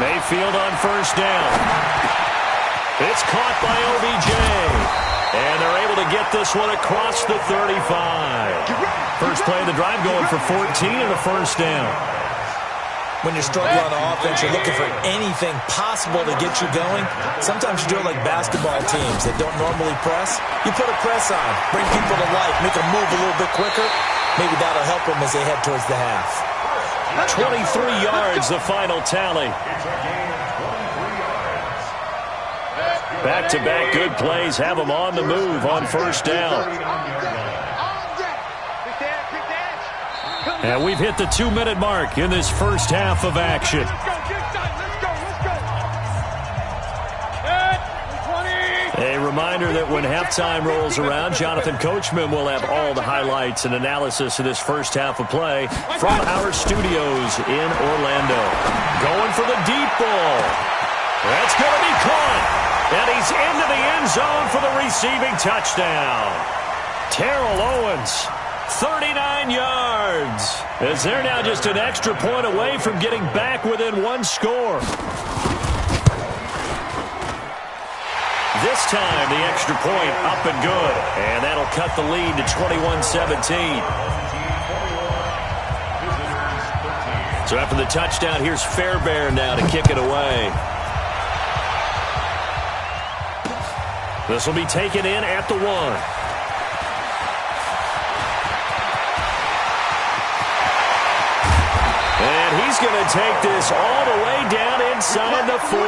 Mayfield on first down. It's caught by OBJ. And they're able to get this one across the 35. First play of the drive going for 14 and a first down. When you're struggling on offense, you're looking for anything possible to get you going. Sometimes you do it like basketball teams that don't normally press. You put a press on, bring people to life, make them move a little bit quicker. Maybe that'll help them as they head towards the half. 23 yards, the final tally. Back-to-back good plays have them on the move on first down. And we've hit the 2-minute mark in this first half of action. A reminder that when halftime rolls around, Jonathan Coachman will have all the highlights and analysis of this first half of play from our studios in Orlando. Going for the deep ball. That's going to be caught. And he's into the end zone for the receiving touchdown. Terrell Owens, 39 yards. As they're now just an extra point away from getting back within one score. This time, the extra point up and good. And that'll cut the lead to 21-17. So after the touchdown, here's Fairbairn now to kick it away. This will be taken in at the 1. And he's going to take this all the way down inside the 40.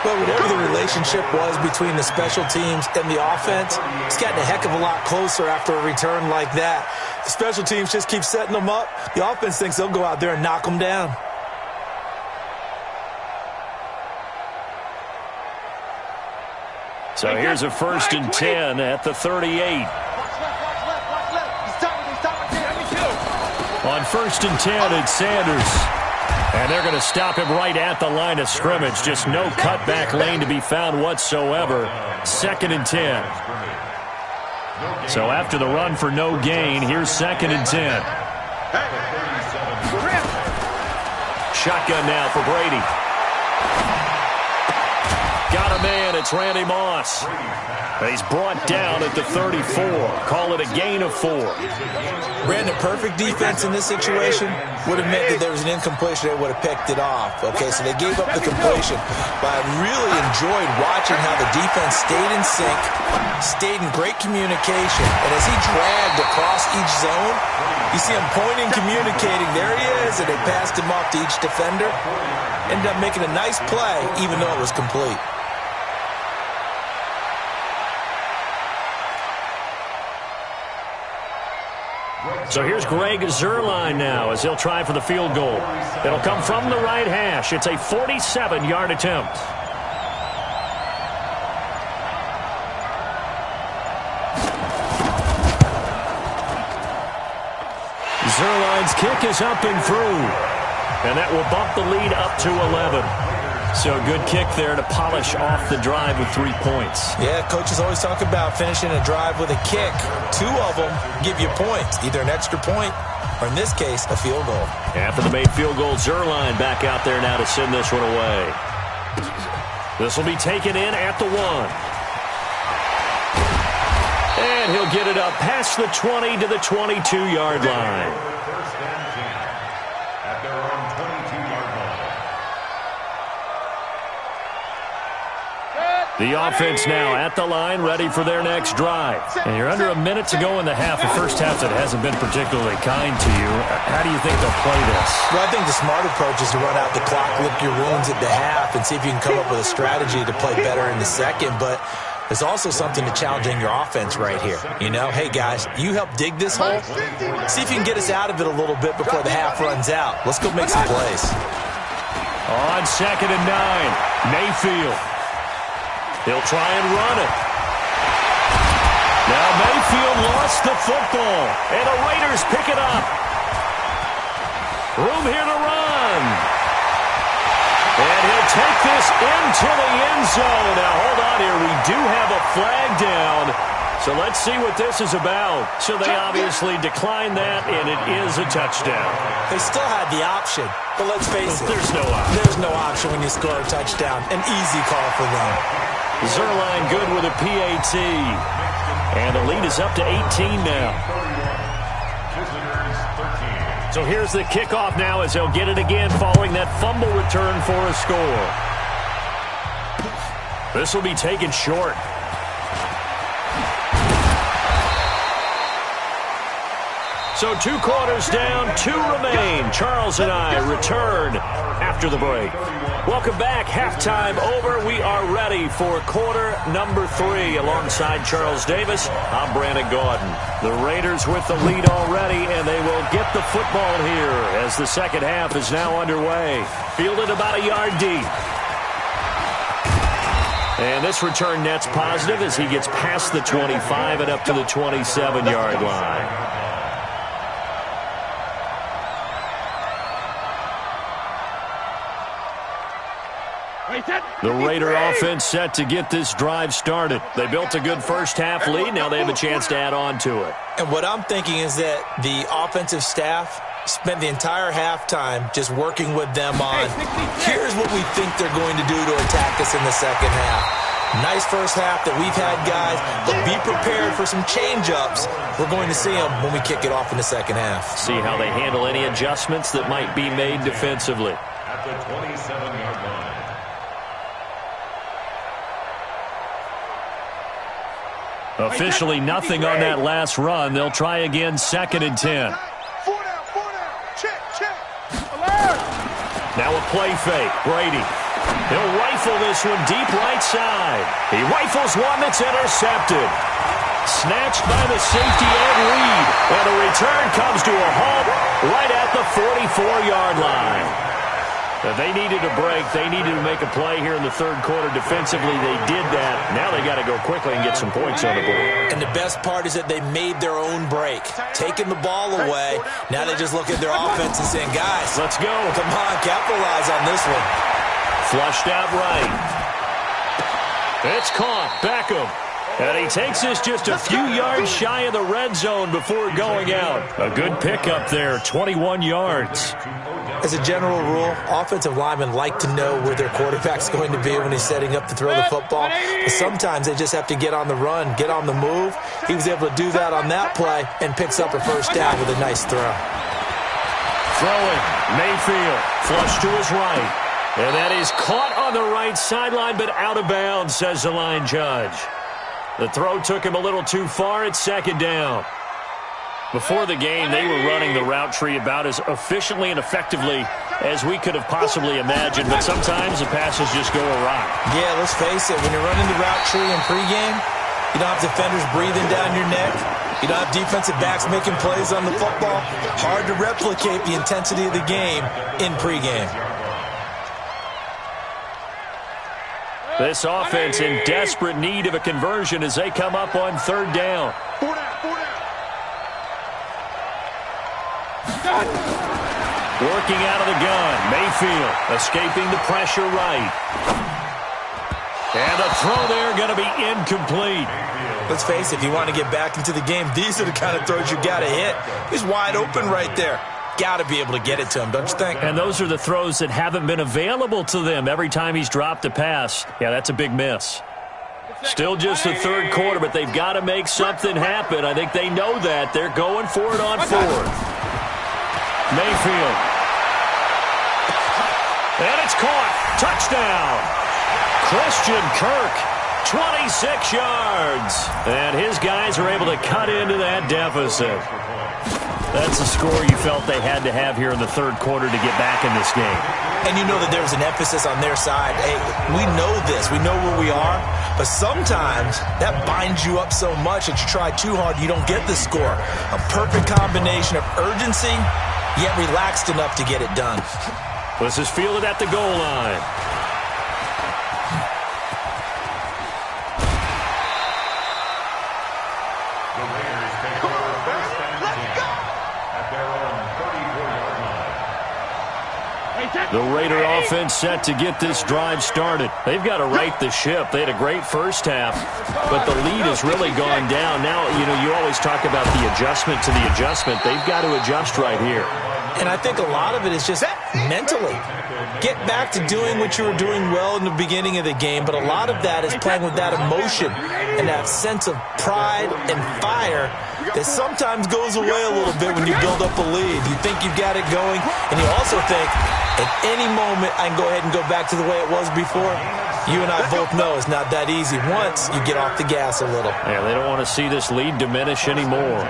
Well, whatever the relationship was between the special teams and the offense, it's gotten a heck of a lot closer after a return like that. The special teams just keep setting them up. The offense thinks they'll go out there and knock them down. So here's a 1st and 10 at the 38. On 1st and 10, it's Sanders. And they're going to stop him right at the line of scrimmage. Just no cutback lane to be found whatsoever. 2nd and 10. So after the run for no gain, here's 2nd and 10. Shotgun now for Brady. Got a man, it's Randy Moss. He's brought down at the 34. Call it a gain of 4. Brandon, perfect defense in this situation would have meant that there was an incompletion that would have picked it off. Okay, so they gave up the completion. But I really enjoyed watching how the defense stayed in sync, stayed in great communication. And as he dragged across each zone, you see him pointing, communicating. There he is, and they passed him off to each defender. Ended up making a nice play, even though it was complete. So here's Greg Zuerlein now as he'll try for the field goal. It'll come from the right hash. It's a 47-yard attempt. Zuerlein's kick is up and through. And that will bump the lead up to 11. So a good kick there to polish off the drive with 3 points. Yeah, coaches always talk about finishing a drive with a kick. 2 of them give you points, either an extra point or, in this case, a field goal. After the made field goal, Zuerlein back out there now to send this one away. This will be taken in at the 1. And he'll get it up past the 20 to the 22-yard line. The offense now at the line, ready for their next drive. And you're under a minute to go in the half, a first half that hasn't been particularly kind to you. How do you think they'll play this? Well, I think the smart approach is to run out the clock, lick your wounds at the half, and see if you can come up with a strategy to play better in the second. But there's also something to challenging your offense right here. You know, hey, guys, you help dig this hole. See if you can get us out of it a little bit before the half runs out. Let's go make some plays. On 2nd and 9, Mayfield. He'll try and run it. Now Mayfield lost the football, and the Raiders pick it up. Room here to run. And he'll take this into the end zone. Now, hold on here. We do have a flag down. So let's see what this is about. So they obviously declined that, and it is a touchdown. They still had the option, but let's face it. There's no option. There's no option when you score a touchdown. An easy call for them. Zerline good with a PAT. And the lead is up to 18 now. So here's the kickoff now as they'll get it again following that fumble return for a score. This will be taken short. So 2 quarters down, 2 remain. Charles and I return after the break. Welcome back. Halftime over. We are ready for quarter number 3. Alongside Charles Davis, I'm Brandon Gaudin. The Raiders with the lead already, and they will get the football here as the second half is now underway. Fielded about a yard deep. And this return net's positive as he gets past the 25 and up to the 27-yard line. The Raider offense set to get this drive started. They built a good first-half lead. Now they have a chance to add on to it. And what I'm thinking is that the offensive staff spent the entire halftime just working with them on, here's what we think they're going to do to attack us in the second half. Nice first half that we've had, guys, but be prepared for some change-ups. We're going to see them when we kick it off in the second half. See how they handle any adjustments that might be made defensively. At the 27-yard line. Officially nothing on that last run. They'll try again, 2nd and 10. Now a play fake. Brady. He'll rifle this one deep right side. He rifles one that's intercepted. Snatched by the safety Ed Reed. And the return comes to a halt right at the 44-yard line. They needed a break. They needed to make a play here in the third quarter. Defensively, they did that. Now they got to go quickly and get some points on the board. And the best part is that they made their own break. Taking the ball away. Now they just look at their offense and saying, guys, let's go. Come on, capitalize on this one. Flushed out right. It's caught. Beckham. And he takes this just a few yards shy of the red zone before going out. A good pickup there, 21 yards. As a general rule, offensive linemen like to know where their quarterback's going to be when he's setting up to throw the football. But sometimes they just have to get on the run, get on the move. He was able to do that on that play and picks up a first down with a nice throw. Throwing. Mayfield. Flush to his right. And that is caught on the right sideline, but out of bounds, says the line judge. The throw took him a little too far. It's 2nd down. Before the game, they were running the route tree about as efficiently and effectively as we could have possibly imagined, but sometimes the passes just go awry. Yeah, let's face it. When you're running the route tree in pregame, you don't have defenders breathing down your neck. You don't have defensive backs making plays on the football. Hard to replicate the intensity of the game in pregame. This offense in desperate need of a conversion as they come up on 3rd down. Working out of the gun. Mayfield escaping the pressure right. And the throw there going to be incomplete. Let's face it, if you want to get back into the game, these are the kind of throws you got to hit. He's wide open right there. Got to be able to get it to him, don't you think? And those are the throws that haven't been available to them every time he's dropped a pass. Yeah, that's a big miss. Still just the third quarter, but they've got to make something happen. I think they know that. They're going for it on 4th. Mayfield. And it's caught. Touchdown. Christian Kirk, 26 yards. And his guys are able to cut into that deficit. That's a score you felt they had to have here in the third quarter to get back in this game. And you know that there was an emphasis on their side. Hey, we know this. We know where we are. But sometimes that binds you up so much that you try too hard, you don't get the score. A perfect combination of urgency, yet relaxed enough to get it done. This is fielded at the goal line. The Raider offense set to get this drive started. They've got to right the ship. They had a great first half, but the lead has really gone down. Now, you always talk about the adjustment to the adjustment. They've got to adjust right here. And I think a lot of it is just mentally. Get back to doing what you were doing well in the beginning of the game, but a lot of that is playing with that emotion and that sense of pride and fire that sometimes goes away a little bit when you build up a lead. You think you've got it going, and you also think, at any moment, I can go ahead and go back to the way it was before. You and I both know it's not that easy once you get off the gas a little. Yeah, they don't want to see this lead diminish anymore.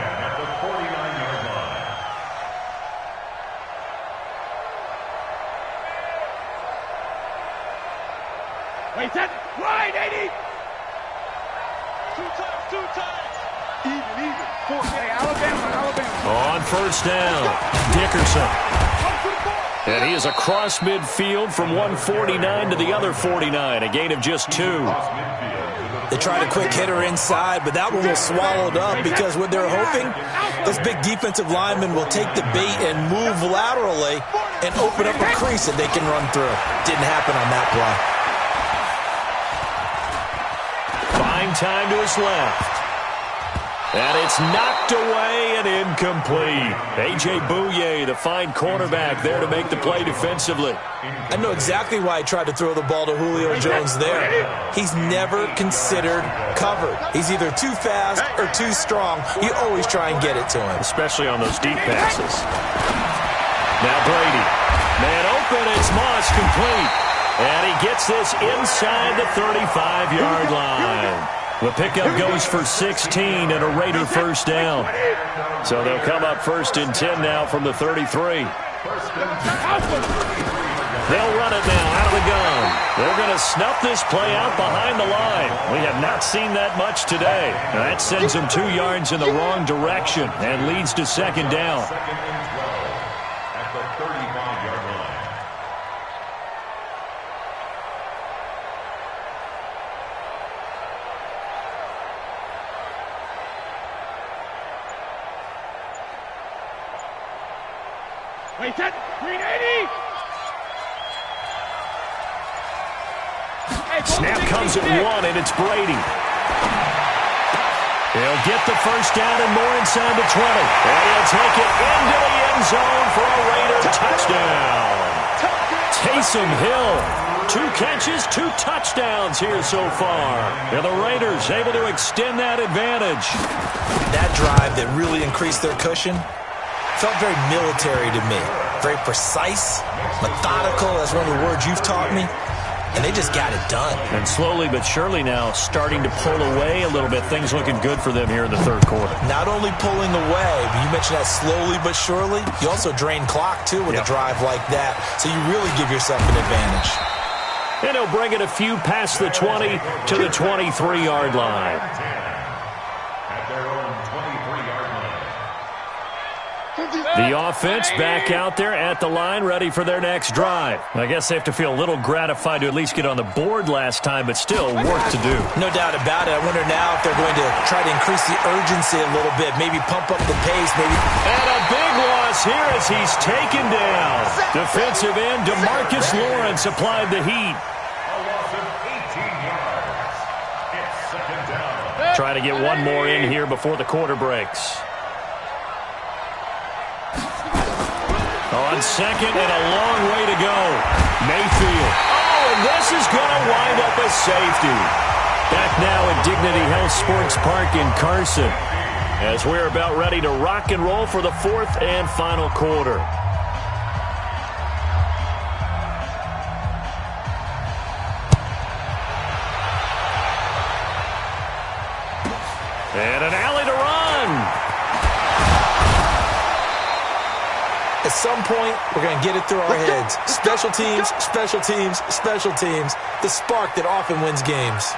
Wait, set, wide, 80. Two times. Even. Alabama. On first down, Dickerson. And he is across midfield from 149 to the other 49, a gain of just 2. They tried a quick hitter inside, but that one was swallowed up because what they're hoping, those big defensive linemen will take the bait and move laterally and open up a crease that they can run through. Didn't happen on that play. Fine time to his left. And it's knocked away and incomplete. A.J. Bouye, the fine cornerback, there to make the play defensively. I know exactly why he tried to throw the ball to Julio Jones there. He's never considered covered. He's either too fast or too strong. You always try and get it to him. Especially on those deep passes. Now Brady. Man open, it's Moss complete. And he gets this inside the 35-yard line. The pickup goes for 16 and a Raider first down. So they'll come up 1st and 10 now from the 33. They'll run it now out of the gun. They're going to snuff this play out behind the line. We have not seen that much today. That sends them 2 yards in the wrong direction and leads to 2nd down. At the 35-yard line. Wait, set, green 80. Snap comes at 1, and it's Brady. He'll get the first down and more inside the 20. And he'll take it into the end zone for a Raider touchdown. Taysom Hill, 2 catches, 2 touchdowns here so far. And the Raiders able to extend that advantage. That drive that really increased their cushion felt very military to me. Very precise, methodical. That's one of the words you've taught me. And they just got it done. And slowly but surely now starting to pull away a little bit. Things looking good for them here in the 3rd quarter. Not only pulling away, but you mentioned that slowly but surely. You also drain clock, too, with a drive like that. So you really give yourself an advantage. And he'll bring it a few past the 20 to the 23-yard line. At their own 23-yard line. The offense back out there at the line, ready for their next drive. I guess they have to feel a little gratified to at least get on the board last time, but still work to do. No doubt about it. I wonder now if they're going to try to increase the urgency a little bit, maybe pump up the pace, maybe. And a big loss here as he's taken down. Defensive end DeMarcus Lawrence applied the heat. A loss of 18 yards. It's 2nd down. Trying to get one more in here before the quarter breaks. On 2nd and a long way to go. Mayfield. Oh, and this is going to wind up a safety. Back now at Dignity Health Sports Park in Carson as we're about ready to rock and roll for the 4th and final quarter. And an alley to run. At some point, we're going to get it through our heads. Special teams, special teams, special teams. The spark that often wins games.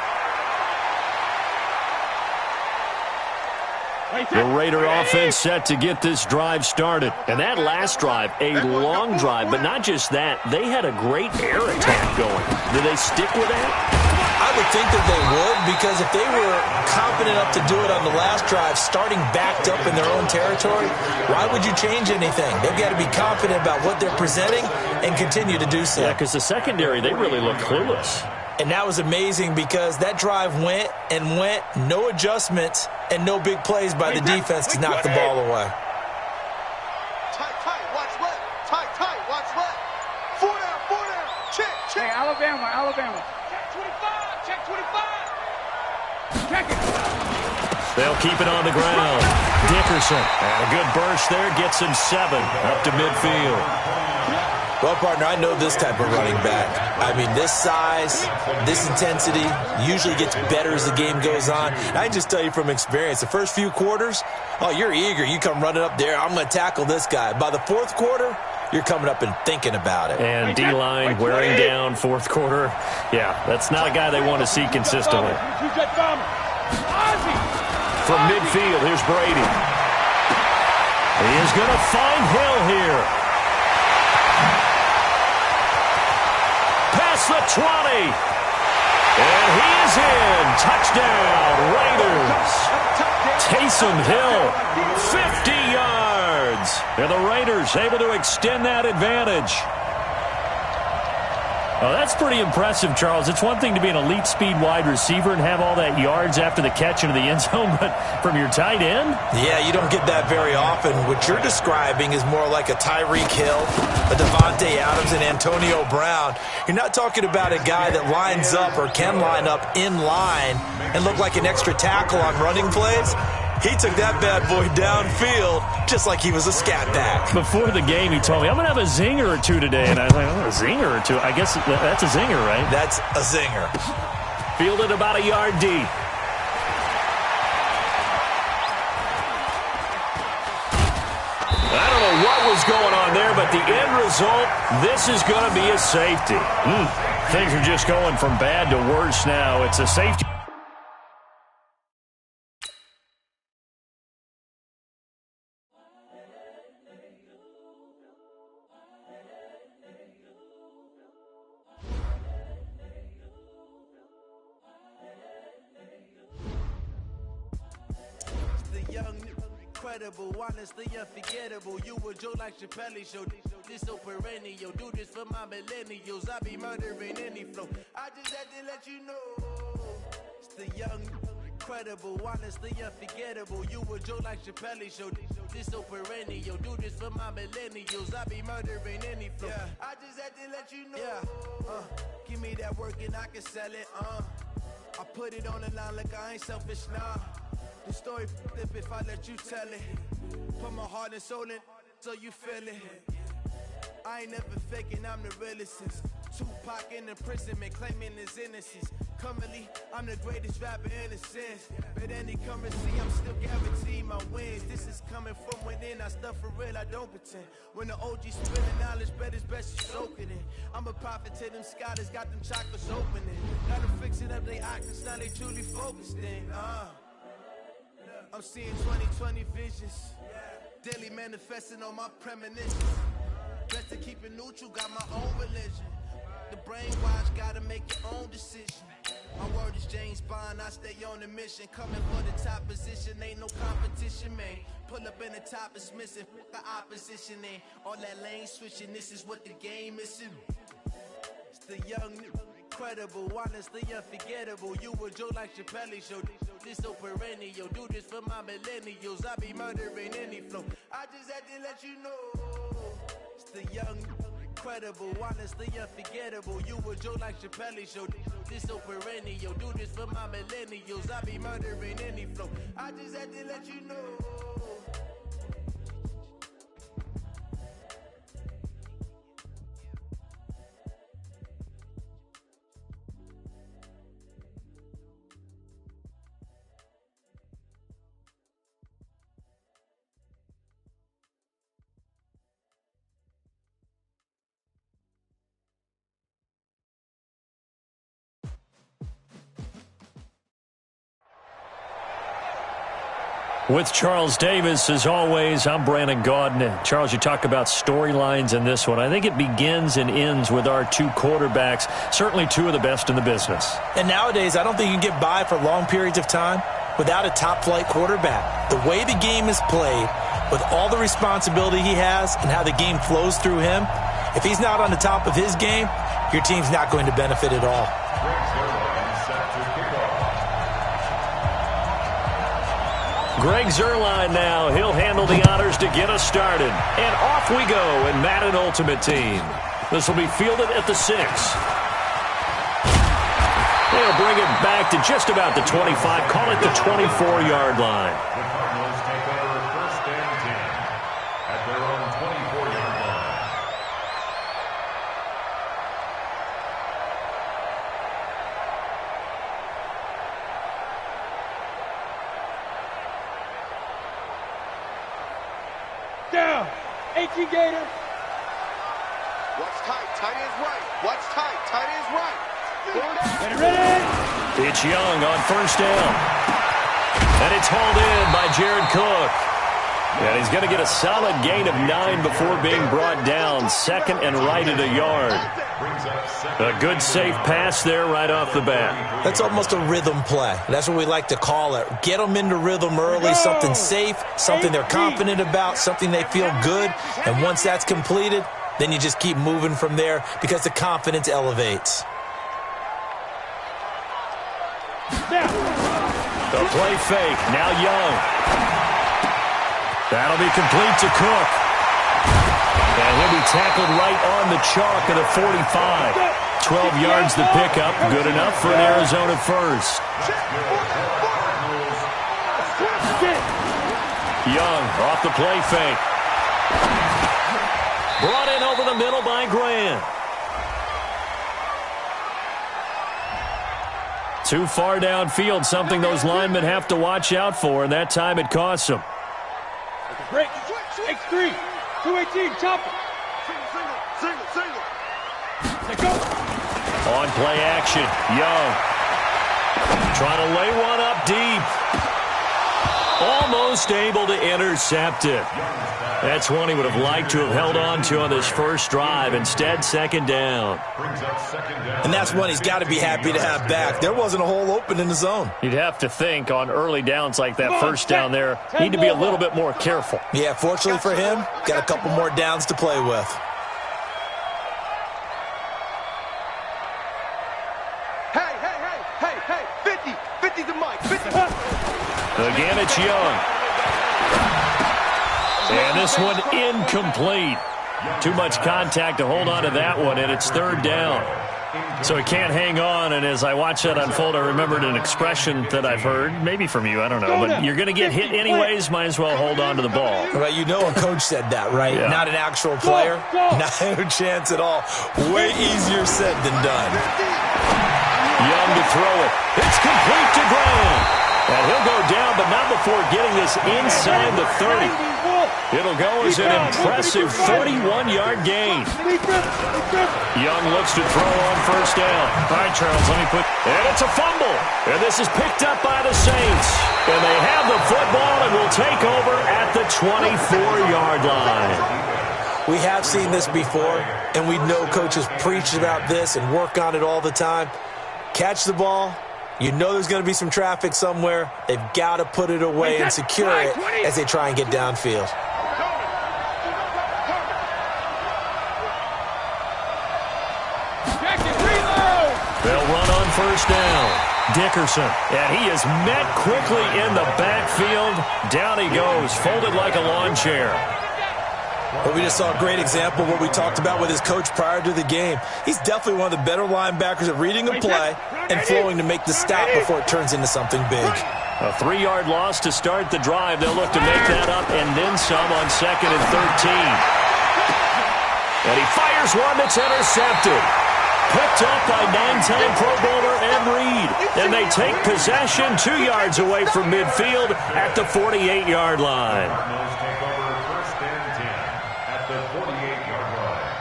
The Raider offense set to get this drive started. And that last drive, a long drive, but not just that. They had a great air attack going. Do they stick with that? I would think that they would, because if they were confident enough to do it on the last drive, starting backed up in their own territory, why would you change anything? They've got to be confident about what they're presenting and continue to do so. Yeah, because the secondary, they really look clueless. And that was amazing because that drive went and went, no adjustments and no big plays by the defense to knock the ball away. Tight, watch left. Tight, watch left. Four down. Check. Hey, Alabama. Check 25. Check it. They'll keep it on the ground. Dickerson, and a good burst there, gets him 7 up to midfield. Well, partner, I know this type of running back. I mean, this size, this intensity usually gets better as the game goes on. And I can just tell you from experience, the first few quarters, oh, you're eager. You come running up there, I'm going to tackle this guy. By the fourth quarter, you're coming up and thinking about it. And D-line wearing down fourth quarter. Yeah, that's not a guy they want to see consistently. From midfield, here's Brady. He is going to find Hill here. Past the 20. And he is in. Touchdown, Raiders. Taysom Hill, 50 yards. And the Raiders able to extend that advantage. Oh, that's pretty impressive, Charles. It's one thing to be an elite speed wide receiver and have all that yards after the catch into the end zone, but from your tight end? Yeah, you don't get that very often. What you're describing is more like a Tyreek Hill, a Devontae Adams, and Antonio Brown. You're not talking about a guy that lines up or can line up in line and look like an extra tackle on running plays. He took that bad boy downfield just like he was a scat back. Before the game, he told me, I'm going to have a zinger or two today. And I was like, oh, a zinger or two? I guess that's a zinger, right? That's a zinger. Fielded about a yard deep. I don't know what was going on there, but the end result, this is going to be a safety. Things are just going from bad to worse now. It's a safety. Honestly unforgettable. You were Joe like Chappelle show. This so perennial. Do this for my millennials. I be murdering any flow. I just had to let you know. It's the young, incredible, honestly unforgettable. You were Joe like Chappelle show. This so perennial. Do this for my millennials. I be murdering any flow. Yeah. I just had to let you know. Yeah. Give me that work and I can sell it. I put it on the line like I ain't selfish, nah. The story flip if I let you tell it. Put my heart and soul in so you feel it. I ain't never faking, I'm the realest since Tupac in imprisonment, claiming his innocence. Currently, I'm the greatest rapper in a sense. But any currency, I'm still guaranteed my wins. This is coming from within, I stuff for real, I don't pretend. When the OG spilling knowledge, bet it's best you soak it in. I'm a prophet to them scholars, got them chakras opening. Got them fixing up they octaves, now they truly focused in. I'm seeing 2020 visions. Daily manifesting on my premonitions. Best to keep it neutral, got my own religion. The brainwash, gotta make your own decision. My word is James Bond, I stay on the mission. Coming for the top position, ain't no competition, man. Pull up in the top, it's missing, the opposition ain't. All that lane switching, this is what the game is. It's the young, incredible, honestly unforgettable. You were Joe like Chappelle show. This so perennial. Do this for my millennials. I be murdering any flow. I just had to let you know. It's the young, incredible, honestly unforgettable. You were Joe like Chappelle show. This so perennial. Do this for my millennials. I be murdering any flow. I just had to let you know. With Charles Davis, as always, I'm Brandon Gaudin. Charles, you talk about storylines in this one. I think it begins and ends with our two quarterbacks, certainly two of the best in the business. And nowadays, I don't think you can get by for long periods of time without a top-flight quarterback. The way the game is played, with all the responsibility he has and how the game flows through him, if he's not on the top of his game, your team's not going to benefit at all. Greg Zuerlein now. He'll handle the honors to get us started. And off we go in Madden Ultimate Team. This will be fielded at the 6. They'll bring it back to just about the 25. Call it the 24-yard line. The Cardinals take over 1st and 10 at their own 24-yard line. Down. 18 Gator. Watch tight. Tight is right. Watch tight. Tight is right. Get ready. It's Young on 1st down. And it's hauled in by Jared Cook. And he's going to get a solid gain of 9 before being brought down. Second and right at a yard. A good safe pass there right off the bat. That's almost a rhythm play. That's what we like to call it. Get them into rhythm early, something safe, something they're confident about, something they feel good. And once that's completed, then you just keep moving from there because the confidence elevates. The play fake. Now Young. That'll be complete to Cook. And he'll be tackled right on the chalk of the 45. 12 yards the pickup. Good enough for an Arizona first. Young off the play fake. Brought in over the middle by Grant. Too far downfield, something those linemen have to watch out for, and that time it costs them. Break. X3. 218. Chopper. Single. Let go. On play action, Young. Trying to lay one up deep. Almost able to intercept it. That's one he would have liked to have held on to on this first drive. Instead, 2nd down. And that's one he's got to be happy to have back. There wasn't a hole open in the zone. You'd have to think on early downs like that first down there, need to be a little bit more careful. Yeah, fortunately for him, got a couple more downs to play with. Hey. 50. 50 to Mike. 50. Again, it's Young. And this one incomplete. Too much contact to hold on to that one, and it's 3rd down. So he can't hang on, and as I watch that unfold, I remembered an expression that I've heard, maybe from you, I don't know, but you're going to get hit anyways, might as well hold on to the ball. Right, you know a coach said that, right? Yeah. Not an actual player. Not a chance at all. Way easier said than done. Young to throw it. It's complete to Graham. And he'll go down, but not before getting this inside the 30. It'll go as an impressive 31-yard gain. Young looks to throw on 1st down. All right, Charles, let me put... And it's a fumble. And this is picked up by the Saints. And they have the football and will take over at the 24-yard line. We have seen this before, and we know coaches preach about this and work on it all the time. Catch the ball. You know there's going to be some traffic somewhere. They've got to put it away and secure it as they try and get downfield. They'll run on 1st down. Dickerson, and he is met quickly in the backfield. Down he goes, folded like a lawn chair. But we just saw a great example of what we talked about with his coach prior to the game. He's definitely one of the better linebackers at reading a play and flowing to make the stop before it turns into something big. A 3-yard loss to start the drive. They'll look to make that up and then some on 2nd and 13. And he fires one that's intercepted. Picked up by 9-time Pro Bowler Ed Reed. And they take possession 2 yards away from midfield at the 48-yard line. Take over 1st and 10 at the 48-yard line.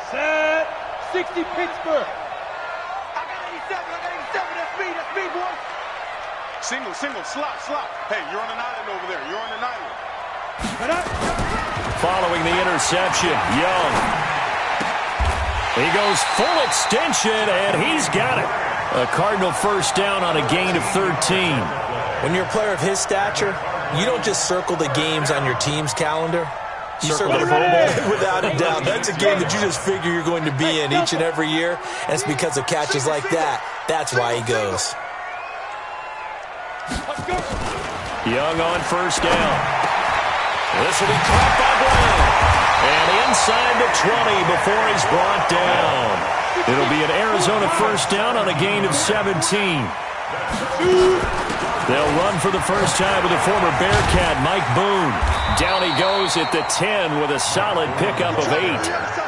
Set. 60 Pittsburgh. I got 87. That's me, boy. Single, slot. Hey, you're on an island over there. You're on an island. Following the interception, Young. He goes full extension, and he's got it. A Cardinal first down on a gain of 13. When you're a player of his stature, you don't just circle the games on your team's calendar. You circle the football. Without a doubt. That's a game that you just figure you're going to be in each and every year, and it's because of catches like that. That's why he goes. Young on first down. This will be caught by Brown. And inside the 20 before he's brought down. It'll be an Arizona first down on a gain of 17. They'll run for the first time with the former Bearcat, Mike Boone. Down he goes at the 10 with a solid pickup of 8.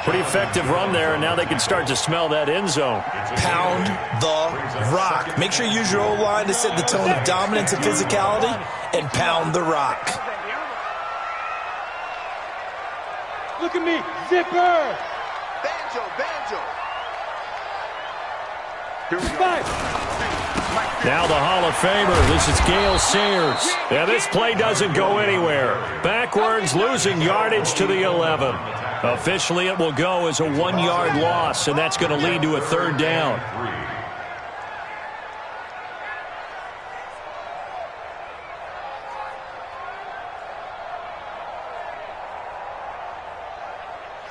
Pretty effective run there, and now they can start to smell that end zone. Pound the rock. Make sure you use your O-line to set the tone of dominance and physicality, and pound the rock. Look at me, zipper. Banjo. Here we go. Now the Hall of Famer, this is Gale Sayers. Yeah, this play doesn't go anywhere. Backwards, losing yardage to the 11. Officially, it will go as a 1-yard loss, and that's going to lead to a third down.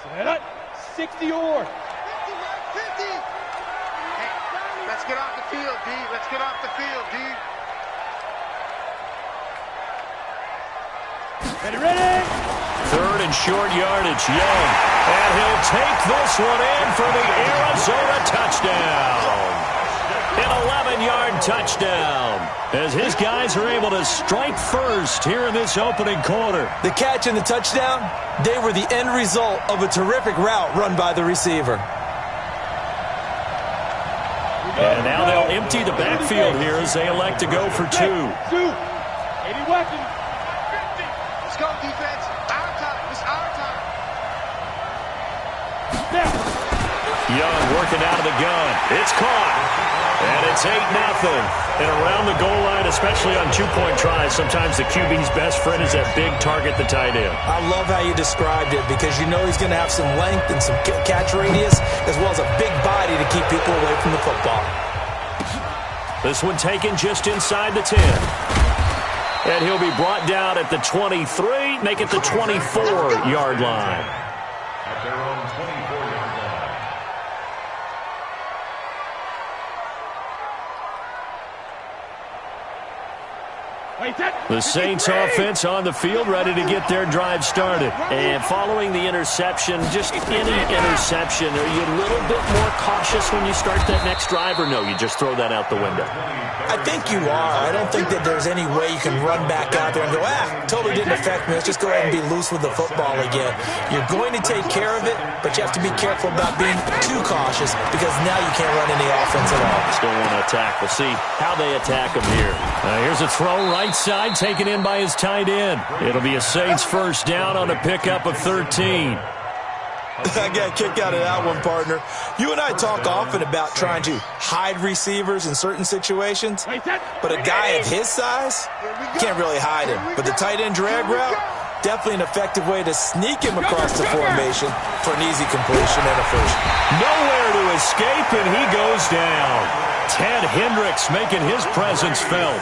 Set up, 60 or. 50. Hey, let's get off the field, D. Let's get off the field, D. Ready? Third and short yardage, Young. And he'll take this one in for the Arizona touchdown. An 11-yard touchdown as his guys are able to strike first here in this opening quarter. The catch and the touchdown, they were the end result of a terrific route run by the receiver. And now they'll empty the backfield here as they elect to go for 2. 80 weapons. Let's go, defense. Our time. It's our time. Young working out of the gun. It's caught. And it's 8-0. And around the goal line, especially on 2-point tries, sometimes the QB's best friend is that big target, the tight end. I love how you described it because you know he's going to have some length and some catch radius as well as a big body to keep people away from the football. This one taken just inside the 10. And he'll be brought down at the 23, make it the 24-yard line. At their own 24-yard line. The Saints offense on the field, ready to get their drive started. And following the interception, just any interception, are you a little bit more cautious when you start that next drive, or no, you just throw that out the window? I think you are. I don't think that there's any way you can run back out there and go, totally didn't affect me. Let's just go ahead and be loose with the football again. You're going to take care of it, but you have to be careful about being too cautious because now you can't run any offense at all. Still want to attack. We'll see how they attack him here. Here's a throw right side, taken in by his tight end. It'll be a Saints first down on a pickup of 13. I got a kick out of that one, partner. You and I talk often about trying to hide receivers in certain situations, but a guy of his size can't really hide him. But the tight end drag route, definitely an effective way to sneak him across the formation for an easy completion and a first. Nowhere to escape, and he goes down. Ted Hendricks making his presence felt.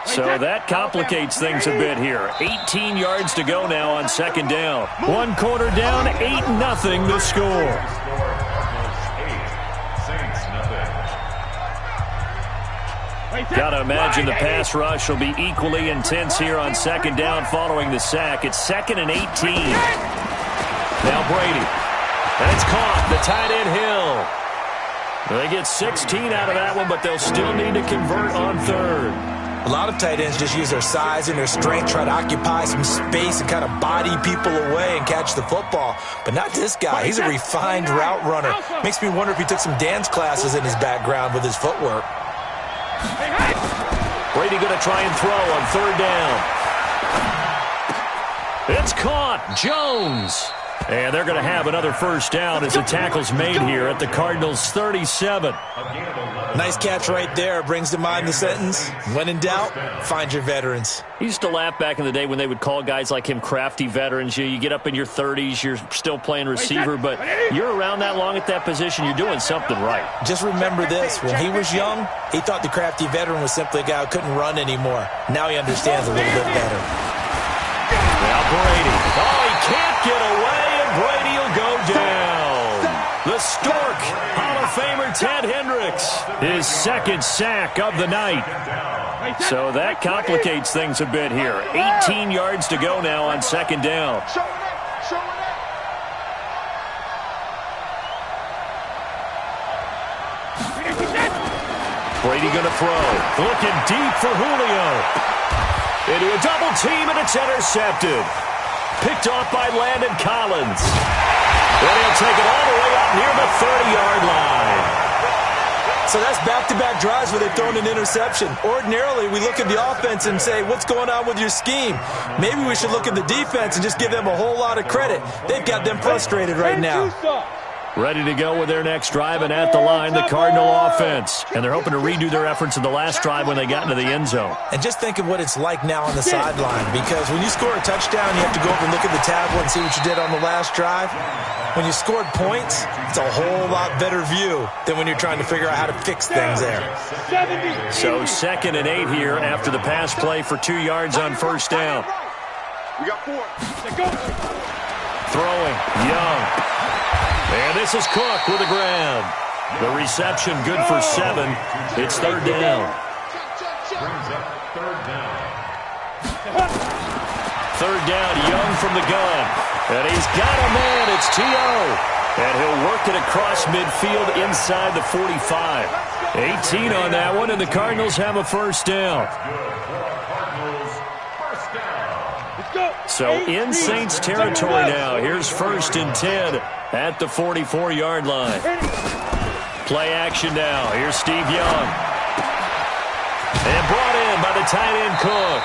So that complicates things a bit here. 18 yards to go now on second down. One quarter down, 8-0 the score. Got to imagine the pass rush will be equally intense here on second down following the sack. It's 2nd and 18. Now Brady. And it's caught. The tight end Hill. They get 16 out of that one, but they'll still need to convert on third. A lot of tight ends just use their size and their strength, try to occupy some space and kind of body people away and catch the football. But not this guy. He's a refined route runner. Makes me wonder if he took some dance classes in his background with his footwork. Brady going to try and throw on third down. It's caught. Jones. And they're going to have another first down as the tackle's made here at the Cardinals' 37. Nice catch right there. Brings to mind the sentence, when in doubt, find your veterans. He used to laugh back in the day when they would call guys like him crafty veterans. You get up in your 30s, you're still playing receiver, but you're around that long at that position, you're doing something right. Just remember this. When he was young, he thought the crafty veteran was simply a guy who couldn't run anymore. Now he understands a little bit better. Now Brady. Oh, he can't get away, and Brady will go down. The Stork, Hall of Famer Ted Hendricks, his second sack of the night. So that complicates things a bit here. 18 yards to go now on second down. Brady going to throw. Looking deep for Julio. Into a double team, and it's intercepted. Picked off by Landon Collins. And he'll take it all the way up near the 30-yard line. So that's back-to-back drives where they've thrown an interception. Ordinarily, we look at the offense and say, what's going on with your scheme? Maybe we should look at the defense and just give them a whole lot of credit. They've got them frustrated right now. Ready to go with their next drive, and at the line, the Cardinal offense. And they're hoping to redo their efforts in the last drive when they got into the end zone. And just think of what it's like now on the sideline, because when you score a touchdown, you have to go over and look at the tablet and see what you did on the last drive. When you scored points, it's a whole lot better view than when you're trying to figure out how to fix things there. So 2nd and 8 here after the pass play for 2 yards on first down. We got 4. Throwing, Young. And this is Cook with the grab. The reception good for 7. It's third down. Brings up third down. Third down, Young from the gun. And he's got a man. It's T.O. And he'll work it across midfield inside the 45. 18 on that one, and the Cardinals have a first down. So in Saints territory now. Here's 1st and 10 at the 44-yard line. Play action now. Here's Steve Young. And brought in by the tight end Cook.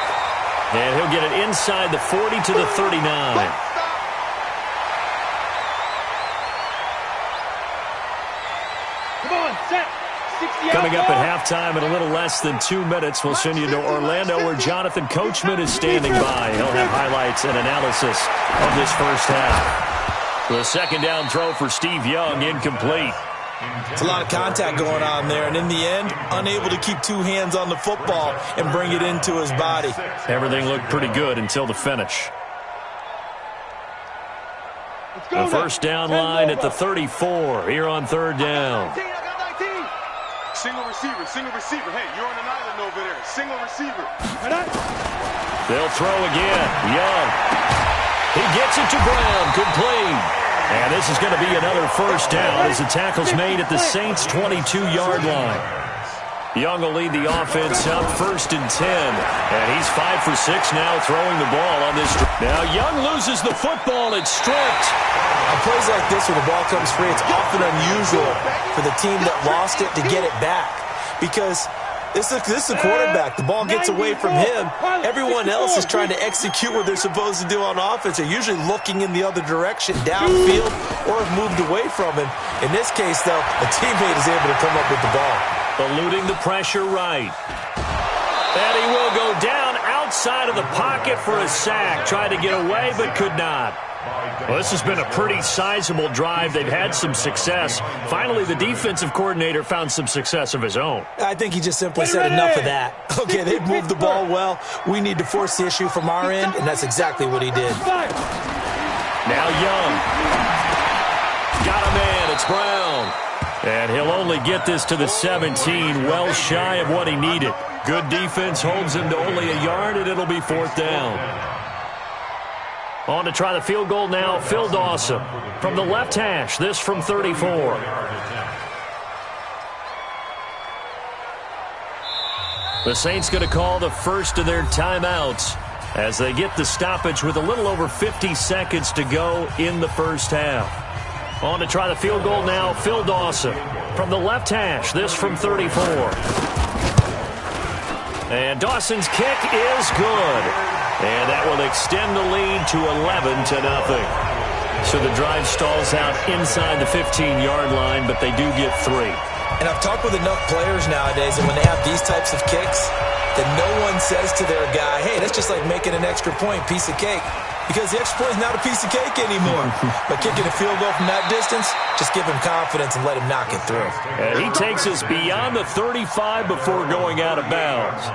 And he'll get it inside the 40 to the 39. Coming up at halftime in a little less than 2 minutes, we'll send you to Orlando where Jonathan Coachman is standing by. He'll have highlights and analysis of this first half. The second down throw for Steve Young, incomplete. It's a lot of contact going on there, and in the end, unable to keep 2 hands on the football and bring it into his body. Everything looked pretty good until the finish. The first down line at the 34 here on third down. Single receiver. Hey, you're on an island over there. Single receiver. They'll throw again. Young. He gets it to Brown. Complete. And this is going to be another first down as the tackle's made at the Saints' 22-yard line. Young will lead the offense up 1st and 10. And he's 5 for 6 now throwing the ball on this. Now Young loses the football. It's stripped. On plays like this, when the ball comes free, it's often unusual for the team that lost it to get it back. Because this is the quarterback. The ball gets away from him. Everyone else is trying to execute what they're supposed to do on offense. They're usually looking in the other direction, downfield, or have moved away from him. In this case, though, a teammate is able to come up with the ball. Eluding the pressure right. And he will go down outside of the pocket for a sack. Tried to get away, but could not. Well, this has been a pretty sizable drive. They've had some success. Finally, the defensive coordinator found some success of his own. I think he just simply said enough of that. Okay, they've moved the ball well. We need to force the issue from our end, and that's exactly what he did. Now Young. Got a man. It's Brown. And he'll only get this to the 17, well shy of what he needed. Good defense holds him to only a yard, and it'll be 4th down. On to try the field goal now, Phil Dawson. From the left hash, this from 34. The Saints going to call the first of their timeouts as they get the stoppage with a little over 50 seconds to go in the first half. On to try the field goal now, Phil Dawson. From the left hash, this from 34. And Dawson's kick is good. And that will extend the lead to 11-0. So the drive stalls out inside the 15-yard line, but they do get 3. And I've talked with enough players nowadays that when they have these types of kicks, that no one says to their guy, hey, that's just like making an extra point, piece of cake. Because the extra point is not a piece of cake anymore. But kicking a field goal from that distance, just give him confidence and let him knock it through. And he takes us beyond the 35 before going out of bounds.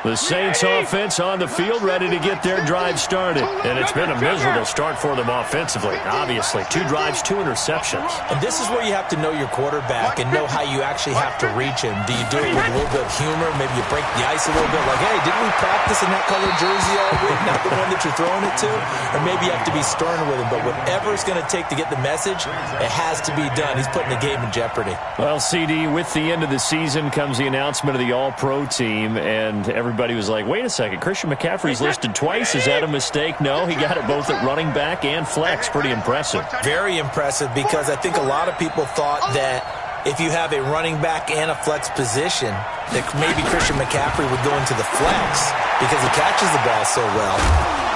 The Saints offense on the field, ready to get their drive started. And it's been a miserable start for them offensively. Obviously, 2 drives, 2 interceptions. And this is where you have to know your quarterback and know how you actually have to reach him. Do you do it with a little bit of humor? Maybe you break the ice a little bit, like, hey, didn't we practice in that color jersey all week, not the one that you're throwing it to? Or maybe you have to be stern with him. But whatever it's going to take to get the message, it has to be done. He's putting the game in jeopardy. Well, CD, with the end of the season comes the announcement of the All-Pro team, and everybody was like, wait a second, Christian McCaffrey's listed twice. Is that a mistake? No, he got it both at running back and flex. Pretty impressive. Very impressive, because I think a lot of people thought that if you have a running back and a flex position, that maybe Christian McCaffrey would go into the flex because he catches the ball so well.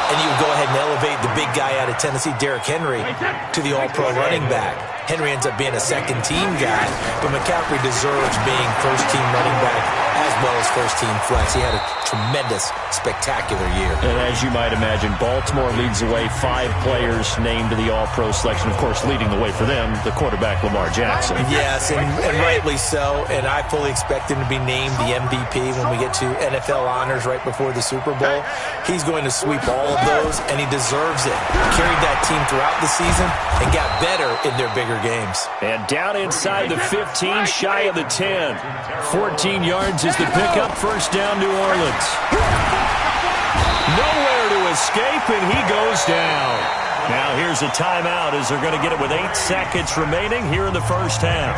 And you would go ahead and elevate the big guy out of Tennessee, Derrick Henry, to the All-Pro running back. Henry ends up being a second-team guy, but McCaffrey deserves being first-team running back as well as first-team flex. He had a tremendous, spectacular year. And as you might imagine, Baltimore leads the way. 5 players named to the All-Pro selection. Of course, leading the way for them, the quarterback Lamar Jackson. Yes, and rightly so. And I fully expect him to be named the MVP when we get to NFL honors right before the Super Bowl. He's going to sweep all of those, and he deserves it. Carried that team throughout the season and got better in their bigger games. And down inside the 15, shy of the 10. 14 yards is the pickup. First down, New Orleans. Nowhere to escape, and he goes down. Now here's a timeout as they're going to get it with 8 seconds remaining here in the first half.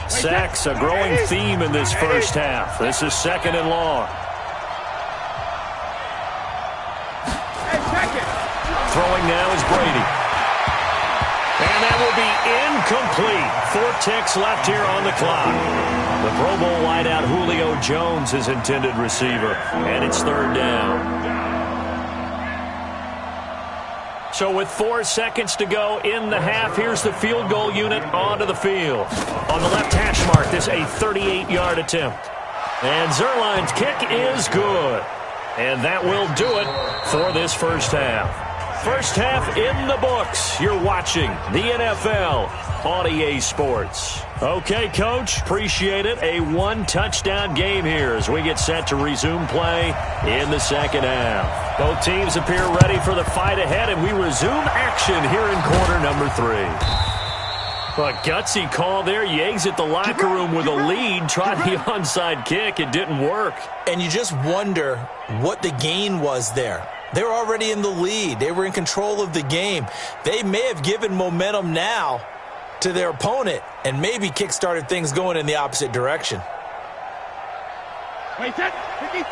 Sacks, a growing theme in this first half. This is 2nd and long. Throwing now is Brady. And that will be incomplete. 4 ticks left here on the clock. The Pro Bowl wideout Julio Jones is intended receiver. And it's 3rd down. So with 4 seconds to go in the half, here's the field goal unit onto the field. On the left hash mark, this a 38-yard attempt. And Zerline's kick is good. And that will do it for this first half. First half in the books. You're watching the NFL on EA Sports. Okay, Coach, appreciate it. A 1-touchdown game here as we get set to resume play in the second half. Both teams appear ready for the fight ahead, and we resume action here in quarter number 3. A gutsy call there. You exit the locker room with a lead. Tried the onside kick. It didn't work. And you just wonder what the gain was there. They were already in the lead. They were in control of the game. They may have given momentum now to their opponent and maybe kick-started things going in the opposite direction. Wait, that 53!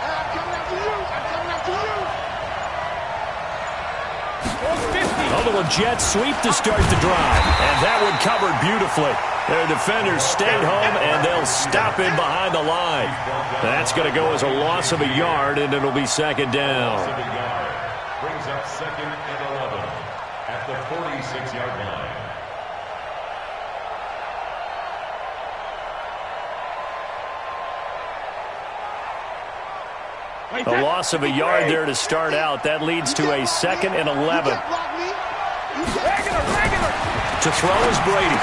I'm coming after you! I'm coming after you! A little jet sweep to start the drive. And that one covered beautifully. Their defenders stayed home, and they'll stop in behind the line. That's going to go as a loss of a yard, and it'll be 2nd down. Brings up 2nd and 11 at the 46-yard line. A loss of a yard there to start out. That leads to a 2nd and 11. To throw is Brady.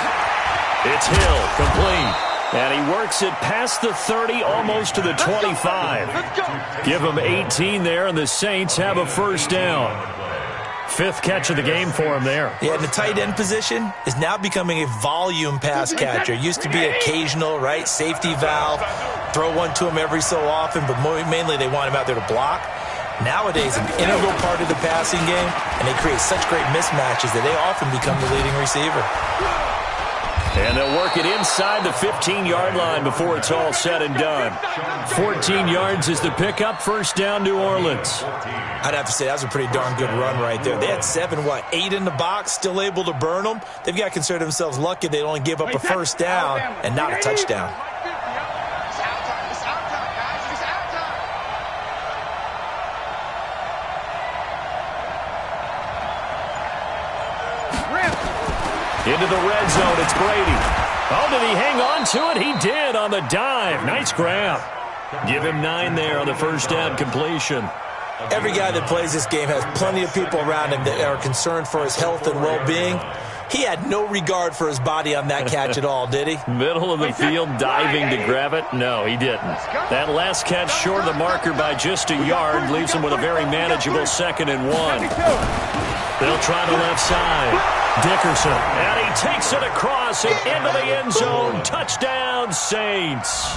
It's Hill, complete. And he works it past the 30, almost to the 25. Give him 18 there, and the Saints have a first down. 5th catch of the game for him there. Yeah, and the tight end position is now becoming a volume pass catcher. Used to be occasional, right? Safety valve. Throw one to him every so often, but mainly they want him out there to block. Nowadays, an integral part of the passing game, and they create such great mismatches that they often become the leading receiver. And they'll work it inside the 15-yard line before it's all said and done. 14 yards is the pickup. First down, New Orleans. I'd have to say that was a pretty darn good run right there. They had 8 in the box, still able to burn them. They've got to consider themselves lucky they only gave up a first down and not a touchdown. Into the red zone, it's Brady. Oh, did he hang on to it? He did on the dive. Nice grab. Give him 9 there on the first down completion. Every guy that plays this game has plenty of people around him that are concerned for his health and well-being. He had no regard for his body on that catch at all, did he? Middle of the field, diving to grab it? No, he didn't. That last catch short of the marker by just a yard leaves him with a very manageable 2nd and 1. They'll try the left side. Dickerson, and he takes it across and into the end zone. Touchdown, Saints.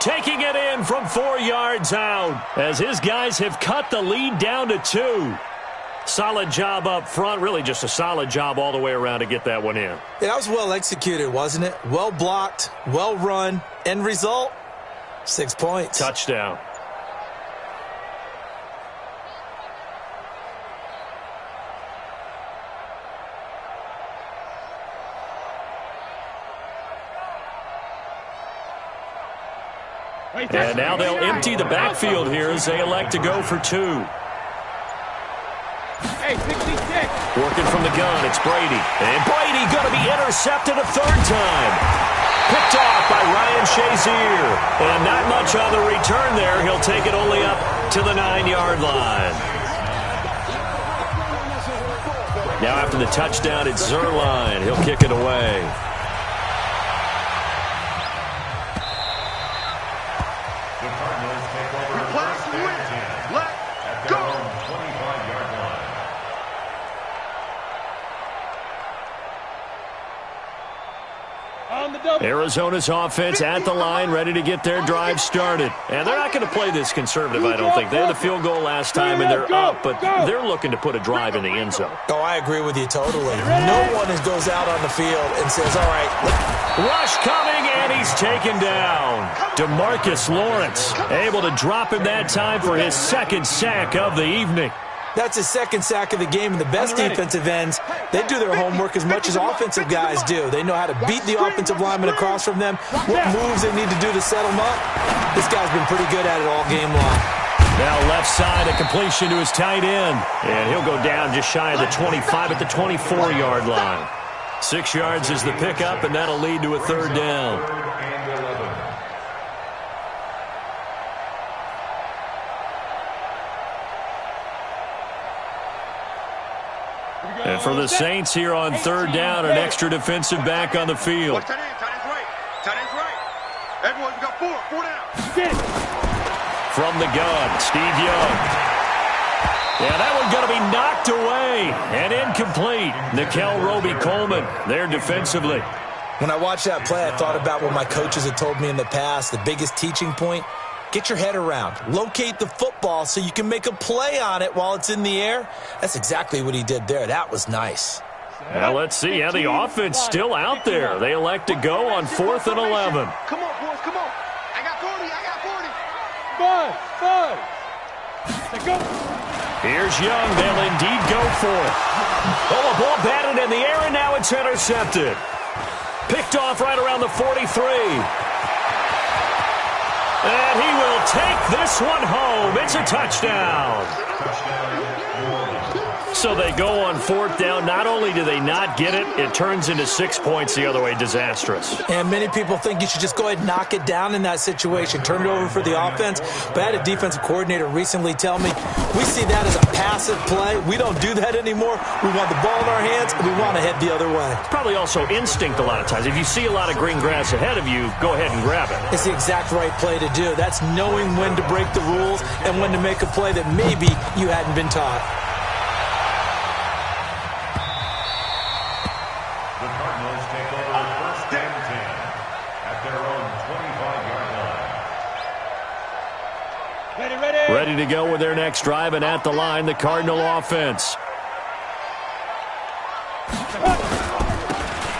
Taking it in from 4 yards out as his guys have cut the lead down to 2. Solid job up front, really just a solid job all the way around to get that one in. That was well executed, wasn't it? Well blocked, well run. End result, 6 points. Touchdown. And now they'll empty the backfield here as they elect to go for 2. Hey, 66. Working from the gun, it's Brady. And Brady going to be intercepted a 3rd time. Picked off by Ryan Shazier. And not much on the return there. He'll take it only up to the 9-yard line. Now after the touchdown, it's Zerline. He'll kick it away. Arizona's offense at the line, ready to get their drive started. And they're not going to play this conservative, I don't think. They had the field goal last time, and they're up, but they're looking to put a drive in the end zone. Oh, I agree with you totally. No one goes out on the field and says, all right. Rush coming, and he's taken down. DeMarcus Lawrence able to drop him that time for his 2nd sack of the evening. That's his 2nd sack of the game, and the best defensive ends, they do their homework as much as offensive guys do. They know how to beat the offensive lineman across from them, what moves they need to do to set them up. This guy's been pretty good at it all game long. Now left side, a completion to his tight end. And he'll go down just shy of the 25 at the 24-yard line. 6 yards is the pickup, and that'll lead to a 3rd down. And for the Saints here on 3rd down, an extra defensive back on the field. Tight end's right. Tight end's right. Everyone, we got 4 down. From the gun, Steve Young. Yeah, that one's going to be knocked away and incomplete. Nickel Roby-Coleman there defensively. When I watched that play, I thought about what my coaches had told me in the past. The biggest teaching point, get your head around. Locate the football so you can make a play on it while it's in the air. That's exactly what he did there. That was nice. Well, let's see. Yeah, the offense still out there. They elect to go on 4th and 11. Come on, boys, come on. I got 40, I got 5. Let's go. Here's Young. They'll indeed go for it. Oh, a ball batted in the air, and now it's intercepted. Picked off right around the 43. And he will take this one home. It's a touchdown. So they go on 4th down. Not only do they not get it, it turns into 6 points the other way. Disastrous. And many people think you should just go ahead and knock it down in that situation. Turn it over for the offense. But I had a defensive coordinator recently tell me, we see that as a passive play. We don't do that anymore. We want the ball in our hands, and we want to head the other way. Probably also instinct a lot of times. If you see a lot of green grass ahead of you, go ahead and grab it. It's the exact right play to do. That's knowing when to break the rules and when to make a play that maybe you hadn't been taught. The Cardinals take over 1st and 10 at their own 25-yard line. Ready. Ready to go with their next drive, and at the line, the Cardinal offense.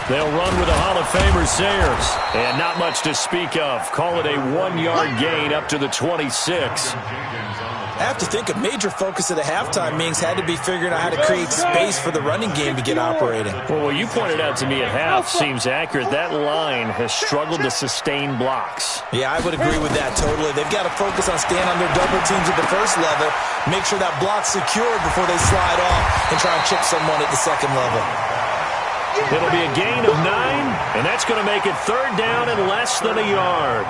They'll run with the Hall of Famer Sayers. And not much to speak of. Call it a 1-yard gain up to the 26. I have to think a major focus at the halftime meetings had to be figuring out how to create space for the running game to get operating. Well, what you pointed out to me at half seems accurate. That line has struggled to sustain blocks. Yeah, I would agree with that totally. They've got to focus on staying on their double teams at the first level, make sure that block's secured before they slide off and try and chip someone at the second level. It'll be a gain of 9, and that's going to make it 3rd down and less than a yard.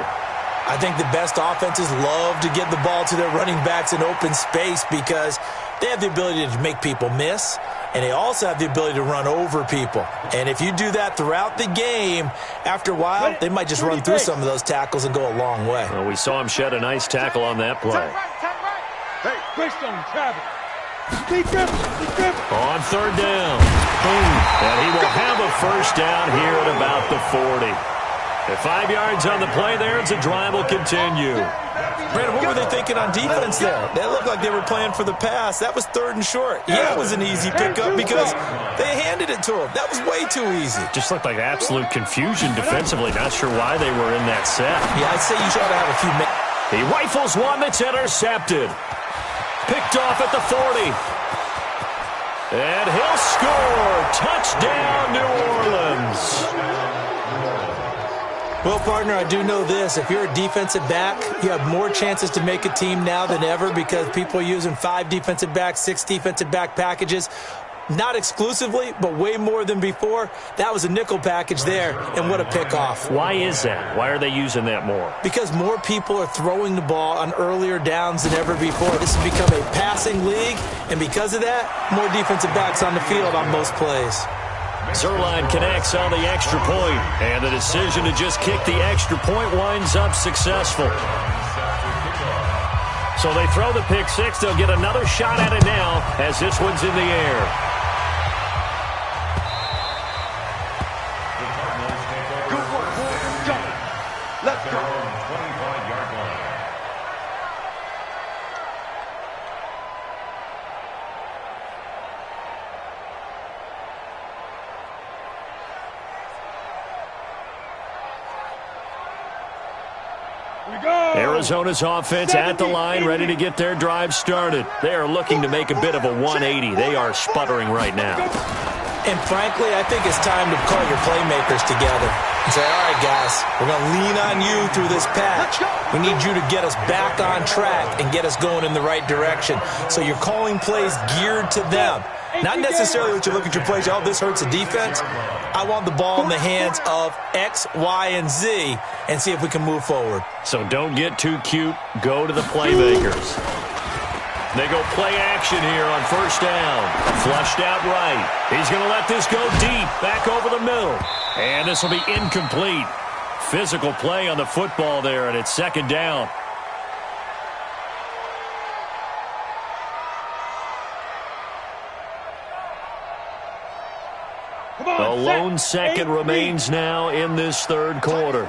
I think the best offenses love to get the ball to their running backs in open space because they have the ability to make people miss, and they also have the ability to run over people. And if you do that throughout the game, after a while, they might just run through some of those tackles and go a long way. Well, we saw him shed a nice tackle on that play. Hey, Greystone, travel. Speed dribble. On 3rd down. Boom. And he will have a first down here at about the 40. At 5 yards on the play there, and the drive will continue. Brandon, what were they thinking on defense there? They looked like they were playing for the pass. That was 3rd and short. Yeah, it was an easy pickup because they handed it to him. That was way too easy. Just looked like absolute confusion defensively. Not sure why they were in that set. Yeah, I'd say you should have a few minutes. He rifles one that's intercepted. Picked off at the 40. And he'll score. Touchdown, New Orleans. Well, partner, I do know this. If you're a defensive back, you have more chances to make a team now than ever because people are using 5 defensive backs, 6 defensive back packages. Not exclusively, but way more than before. That was a nickel package there, and what a pickoff. Why is that? Why are they using that more? Because more people are throwing the ball on earlier downs than ever before. This has become a passing league, and because of that, more defensive backs on the field on most plays. Zerline connects on the extra point, and the decision to just kick the extra point winds up successful. So they throw the pick 6. They'll get another shot at it now as this one's in the air. Let's go. 25-yard line. Arizona's offense at the line, ready to get their drive started. They are looking to make a bit of a 180. They are sputtering right now. And frankly, I think it's time to call your playmakers together and say, all right, guys, we're going to lean on you through this patch. We need you to get us back on track and get us going in the right direction. So you're calling plays geared to them. Not necessarily what you look at your plays, oh, this hurts the defense. I want the ball in the hands of X, Y, and Z and see if we can move forward. So don't get too cute. Go to the playmakers. They go play action here on 1st down. Flushed out right. He's going to let this go deep, back over the middle. And this will be incomplete. Physical play on the football there, and it's 2nd down. A lone second remains now in this 3rd quarter.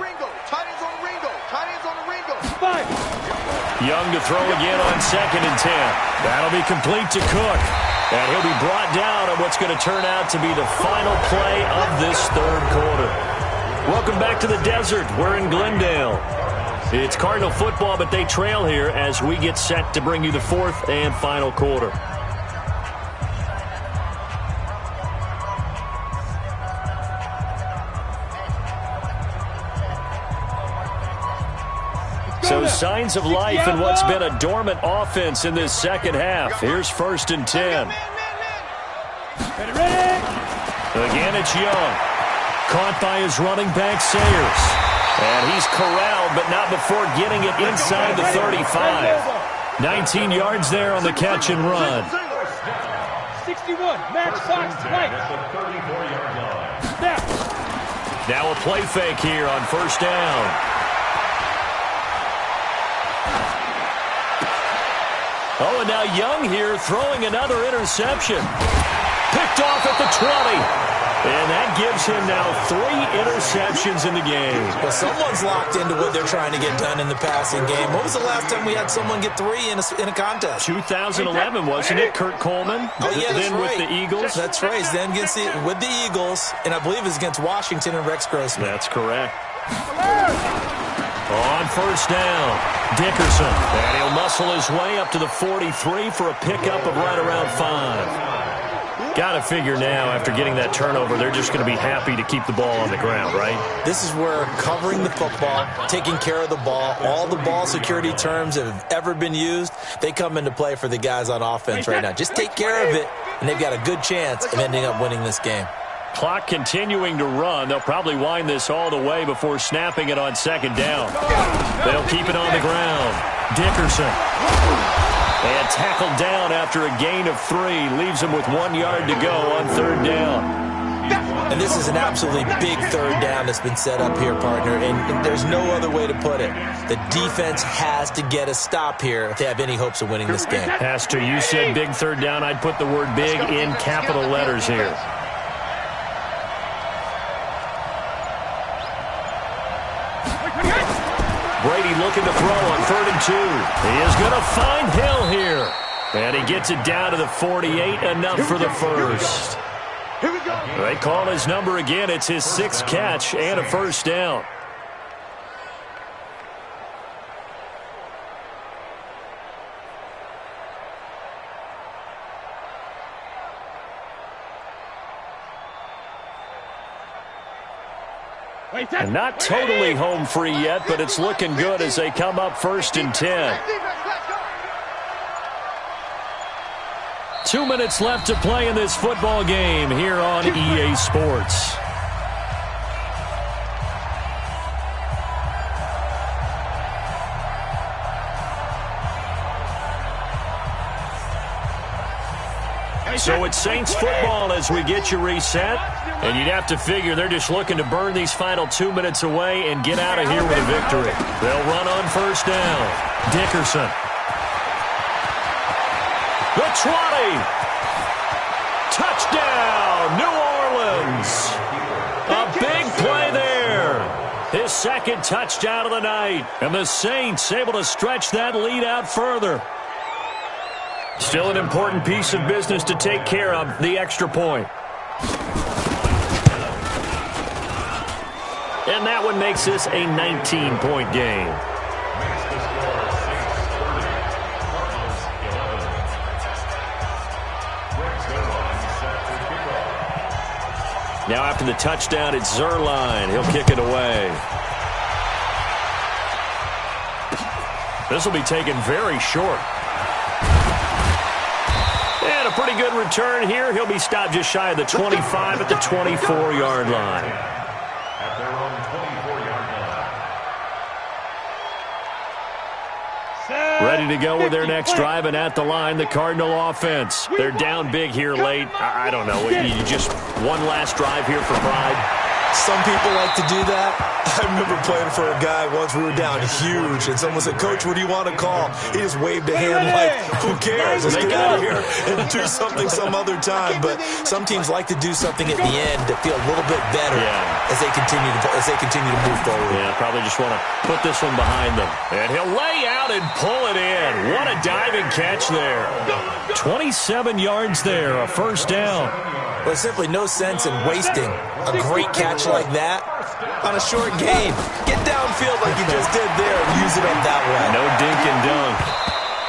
Young to throw again on 2nd and 10. That'll be complete to Cook. And he'll be brought down on what's going to turn out to be the final play of this 3rd quarter. Welcome back to the desert. We're in Glendale. It's Cardinal football, but they trail here as we get set to bring you the 4th and final quarter. So signs of life in what's been a dormant offense in this 2nd half. Here's 1st and 10. Again, it's Young. Caught by his running back, Sayers. And he's corralled, but not before getting it inside the 35. 19 yards there on the catch and run. 61, match box right. Now a play fake here on 1st down. Oh, and now Young here throwing another interception. Picked off at the 20. And that gives him now 3 interceptions in the game. Well, someone's locked into what they're trying to get done in the passing game. When was the last time we had someone get 3 in a contest? 2011, wasn't it? Kurt Coleman? Oh, yeah, that's then right. with the Eagles? That's right. Then with the Eagles, and I believe it was against Washington and Rex Grossman. That's correct. On first down, Dickerson. And he'll muscle his way up to the 43 for a pickup of right around 5. Got to figure now, after getting that turnover, they're just going to be happy to keep the ball on the ground, right? This is where covering the football, taking care of the ball, all the ball security terms that have ever been used, they come into play for the guys on offense right now. Just take care of it, and they've got a good chance of ending up winning this game. Clock continuing to run. They'll probably wind this all the way before snapping it on second down. They'll keep it on the ground. Dickerson. And tackled down after a gain of 3. Leaves him with 1 yard to go on third down. And this is an absolutely big third down that's been set up here, partner. And there's no other way to put it. The defense has to get a stop here if they have any hopes of winning this game. Has to. You said big third down. I'd put the word big in capital letters here. Brady looking to throw on 3rd and 2. He is going to find Hill here. And he gets it down to the 48, enough for the first. They call his number again. It's his 6th catch and a first down. And not totally home free yet, but it's looking good as they come up 1st and 10. 2 minutes left to play in this football game here on EA Sports. So it's Saints football as we get you reset. And you'd have to figure they're just looking to burn these final 2 minutes away and get out of here with a victory. They'll run on first down. Dickerson. The 20. Touchdown, New Orleans. A big play there. His 2nd touchdown of the night. And the Saints able to stretch that lead out further. Still an important piece of business to take care of, the extra point. And that one makes this a 19-point game. Now after the touchdown, it's Zerline. He'll kick it away. This will be taken very short. And a pretty good return here. He'll be stopped just shy of the 25 at the 24-yard line. At their own 24-yard line. Ready to go with their next drive, and at the line, the Cardinal offense. They're down big here late. I don't know. You just one last drive here for pride. Some people like to do that. I remember playing for a guy once. We were down huge, and someone said, "Coach, what do you want to call?" He just waved a hand like, "Who cares? Let's get out of here and do something some other time." But some teams like to do something at the end to feel a little bit better as they continue to move forward. Yeah, probably just want to put this one behind them. And he'll lay out and pull it in. What a diving catch there. 27 yards there, a first down. There's simply no sense in wasting a great catch like that on a short gain. Get downfield like you just did there and use it up that way. No dink and dunk.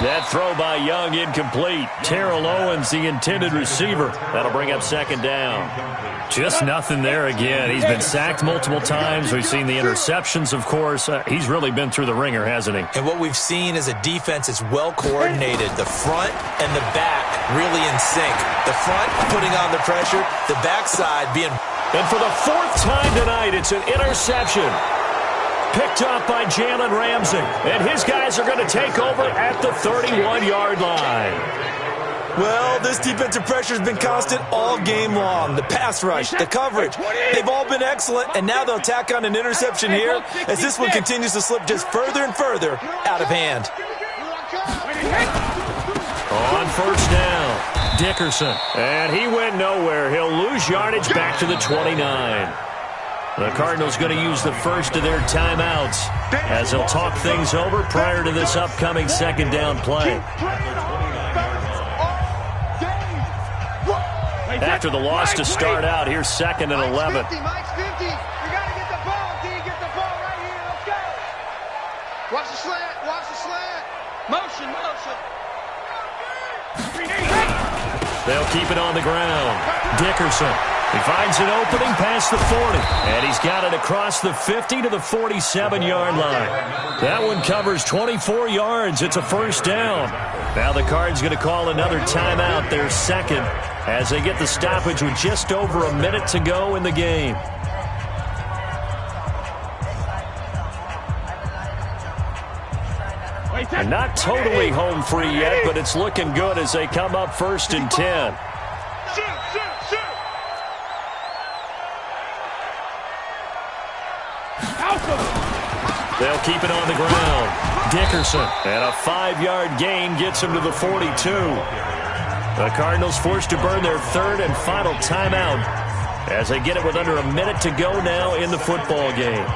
That throw by Young incomplete. Terrell Owens, the intended receiver. That'll bring up 2nd down. Just nothing there again. He's been sacked multiple times. We've seen the interceptions, of course. He's really been through the ringer, hasn't he? And what we've seen is a defense that's well coordinated. The front and the back really in sync. The front putting on the pressure, the backside being... And for the 4th time tonight, it's an interception. Picked up by Jalen Ramsey. And his guys are going to take over at the 31-yard line. Well, this defensive pressure has been constant all game long. The pass rush, the coverage, they've all been excellent, and now they'll tack on an interception here as this one continues to slip just further and further out of hand. On first down, Dickerson. And he went nowhere. He'll lose yardage back to the 29. The Cardinals going to use the first of their timeouts as they'll talk things over prior to this upcoming second down play. After the loss to start out, here's 2nd and 11. Mike's 50. We got to get the ball, D. Get the ball right here. Let's go. Watch the slant. Watch the slant. Motion, motion. They'll keep it on the ground. Dickerson. He finds an opening past the 40. And he's got it across the 50 to the 47-yard line. That one covers 24 yards. It's a first down. Now the Cards going to call another timeout, their second, as they get the stoppage with just over a minute to go in the game. And not totally home free yet, but it's looking good as they come up 1st and 10. They'll keep it on the ground. Dickerson, and a 5-yard gain gets him to the 42. The Cardinals forced to burn their 3rd and final timeout as they get it with under a minute to go now in the football game.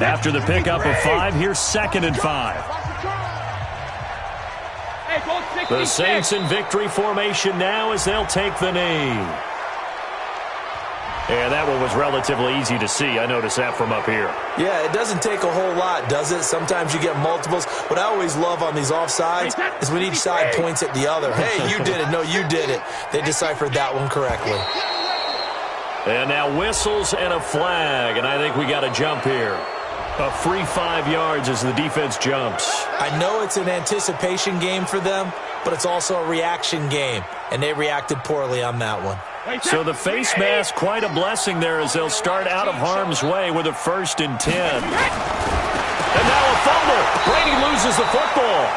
After the pickup of 5, here's 2nd and 5. The Saints in victory formation now as they'll take the knee. And that one was relatively easy to see. I noticed that from up here. Yeah, it doesn't take a whole lot, does it? Sometimes you get multiples. What I always love on these offsides is when each side points at the other. Hey, you did it. No, you did it. They deciphered that one correctly. And now whistles and a flag, and I think we got a jump here. A free 5 yards as the defense jumps. I know it's an anticipation game for them, but it's also a reaction game, and they reacted poorly on that one. So the face mask, quite a blessing there as they'll start out of harm's way with a 1st and 10. And now a fumble. Brady loses the football.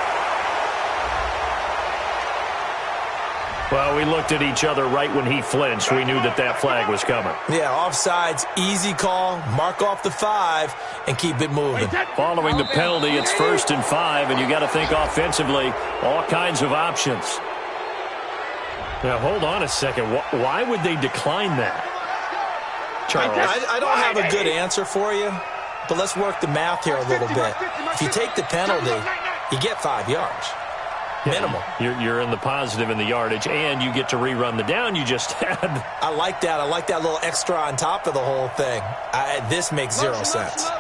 Well, we looked at each other right when he flinched. We knew that that flag was coming. Yeah, offsides, easy call, mark off the 5, and keep it moving. Following the penalty, it's 1st and 5, and you got to think offensively, all kinds of options. Now, hold on a second. Why would they decline that? Charles? I don't have a good answer for you, but let's work the math here a little bit. If you take the penalty, you get 5 yards. Minimum. You're in the positive in the yardage, and you get to rerun the down you just had. I like that. I like that little extra on top of the whole thing. This makes 0 sense.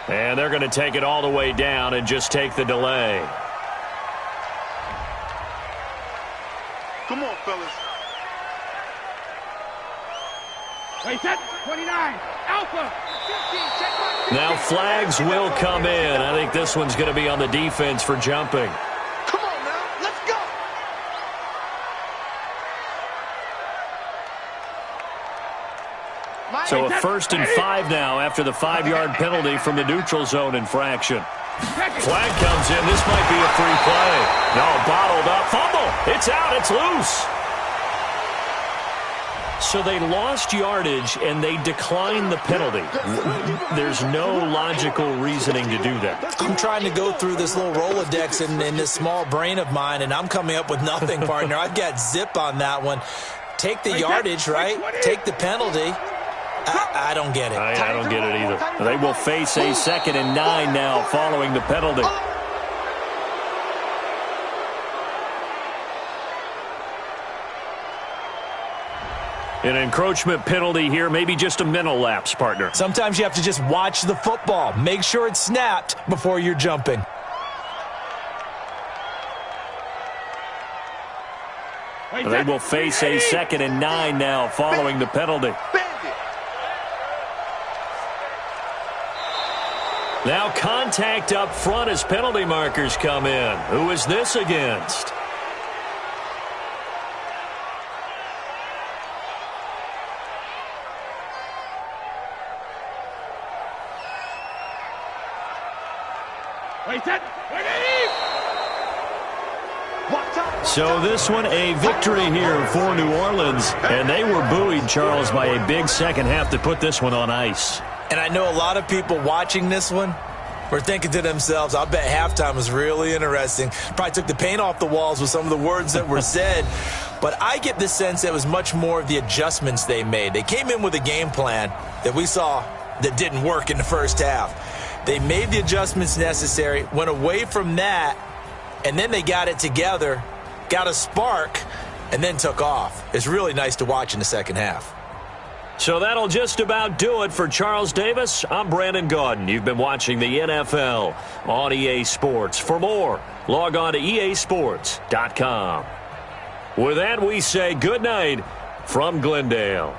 And they're going to take it all the way down and just take the delay. Come on, fellas. Wait, set 29. Alpha. 15, now flags will come in. I think this one's going to be on the defense for jumping. Come on now. Let's go. So a 1st and 5 now after the 5-yard penalty from the neutral zone infraction. Flag comes in. This might be a free play. No, bottled up. Fumble. It's out. It's loose. So they lost yardage, and they declined the penalty. There's no logical reasoning to do that. I'm trying to go through this little Rolodex in this small brain of mine, and I'm coming up with nothing, partner. I've got zip on that one. Take the yardage, right? Take the penalty. I don't get it. I don't get it either. They will face a 2nd and 9 now following the penalty. An encroachment penalty here, maybe just a mental lapse, partner. Sometimes you have to just watch the football. Make sure it's snapped before you're jumping. They will face a 2nd and 9 now following the penalty. Now contact up front as penalty markers come in. Who is this against? Wait, set. Ready. Watch So this one, a victory here for New Orleans, and they were buoyed, Charles, by a big second half to put this one on ice. And I know a lot of people watching this one were thinking to themselves, I'll bet halftime was really interesting. Probably took the paint off the walls with some of the words that were said. But I get the sense that it was much more of the adjustments they made. They came in with a game plan that we saw that didn't work in the first half. They made the adjustments necessary, went away from that, and then they got it together, got a spark, and then took off. It's really nice to watch in the second half. So that'll just about do it for Charles Davis. I'm Brandon Gaudin. You've been watching the NFL on EA Sports. For more, log on to easports.com. With that, we say good night from Glendale.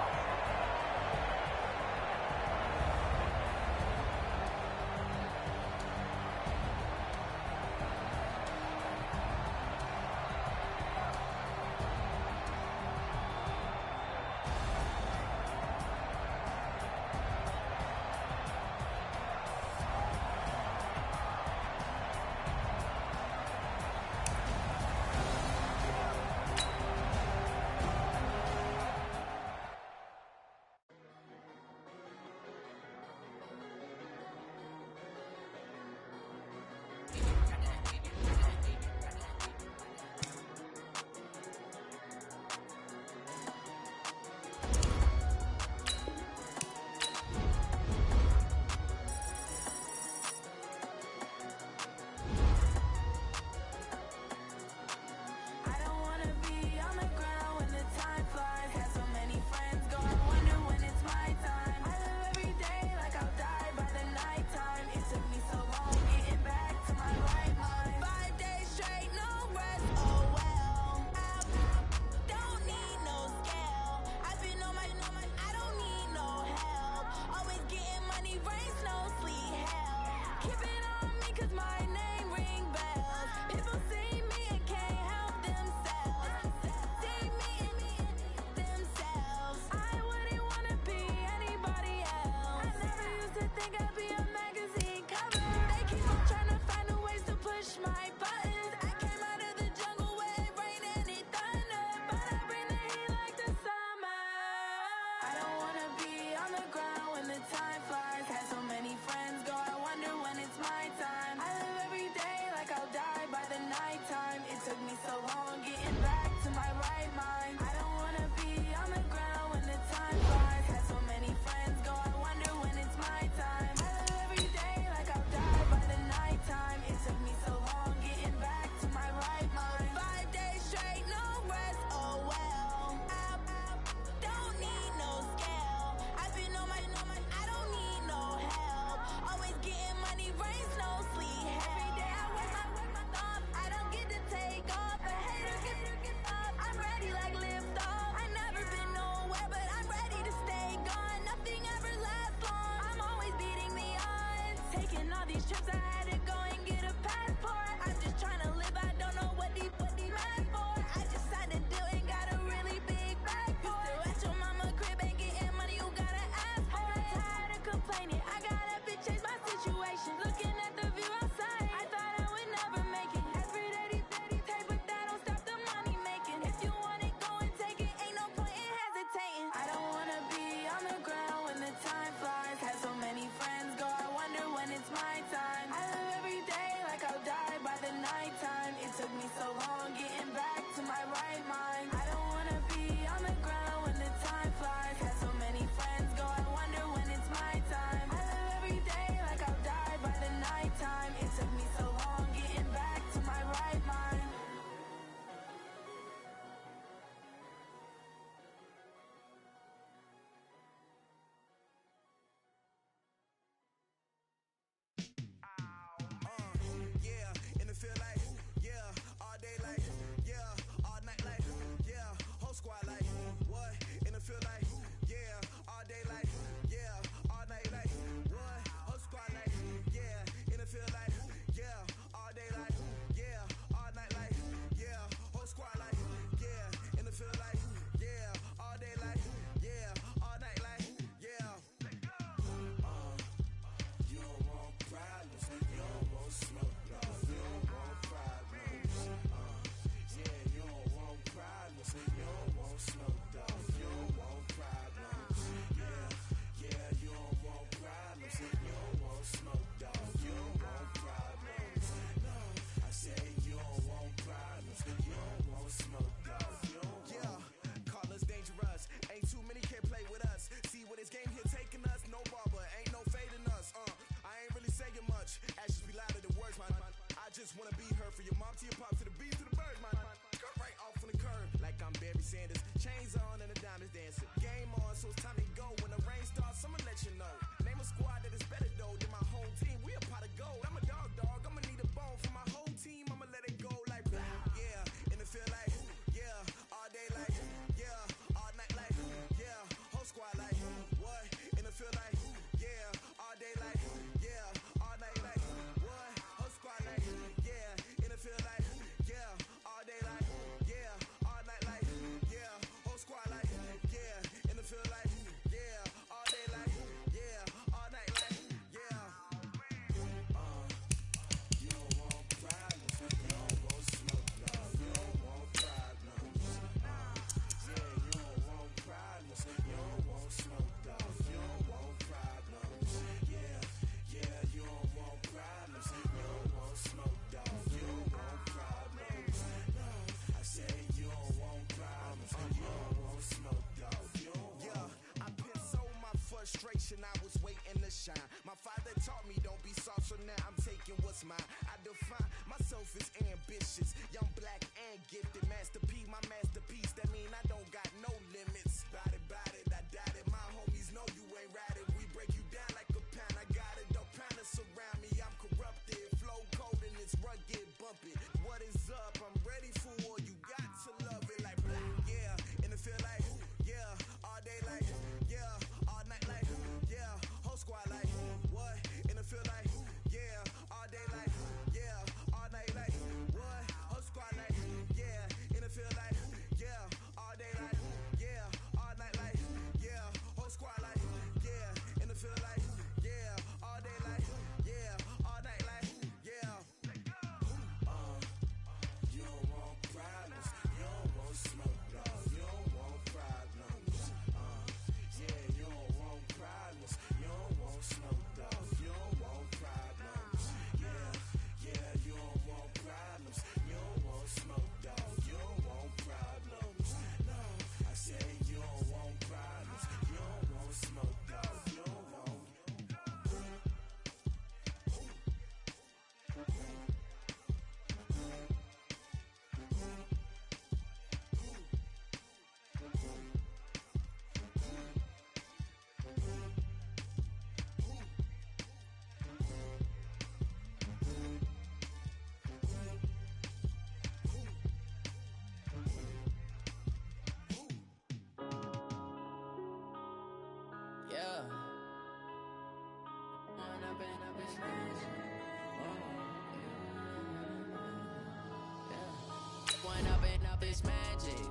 up this magic.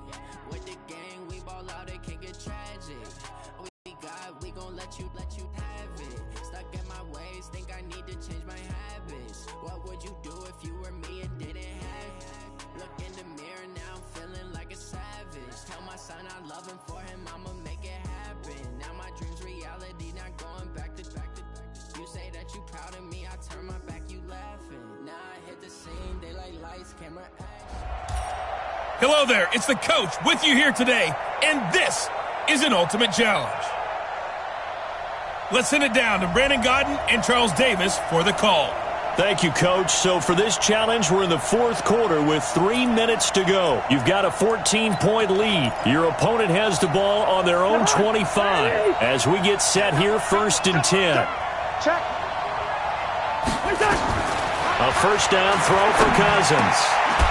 With the gang, we ball out, it can get tragic. We gon' let you have it. Stuck in my ways, think I need to change my habits. What would you do if you were me and didn't have it? Look in the mirror, now I'm feeling like a savage. Tell my son I love him, for him I'ma make it happen. Now my dream's reality, not going back to. You say that you proud of me, I turn my back, you laughing. Now I hit the scene, they like lights, camera, action. Hello there, it's the coach with you here today, and this is an ultimate challenge. Let's send it down to Brandon Godden and Charles Davis for the call. Thank you, Coach. So for this challenge, we're in the fourth quarter with 3 minutes to go. You've got a 14-point lead. Your opponent has the ball on their own 25 as we get set here, 1st and 10. Check. A first down throw for Cousins.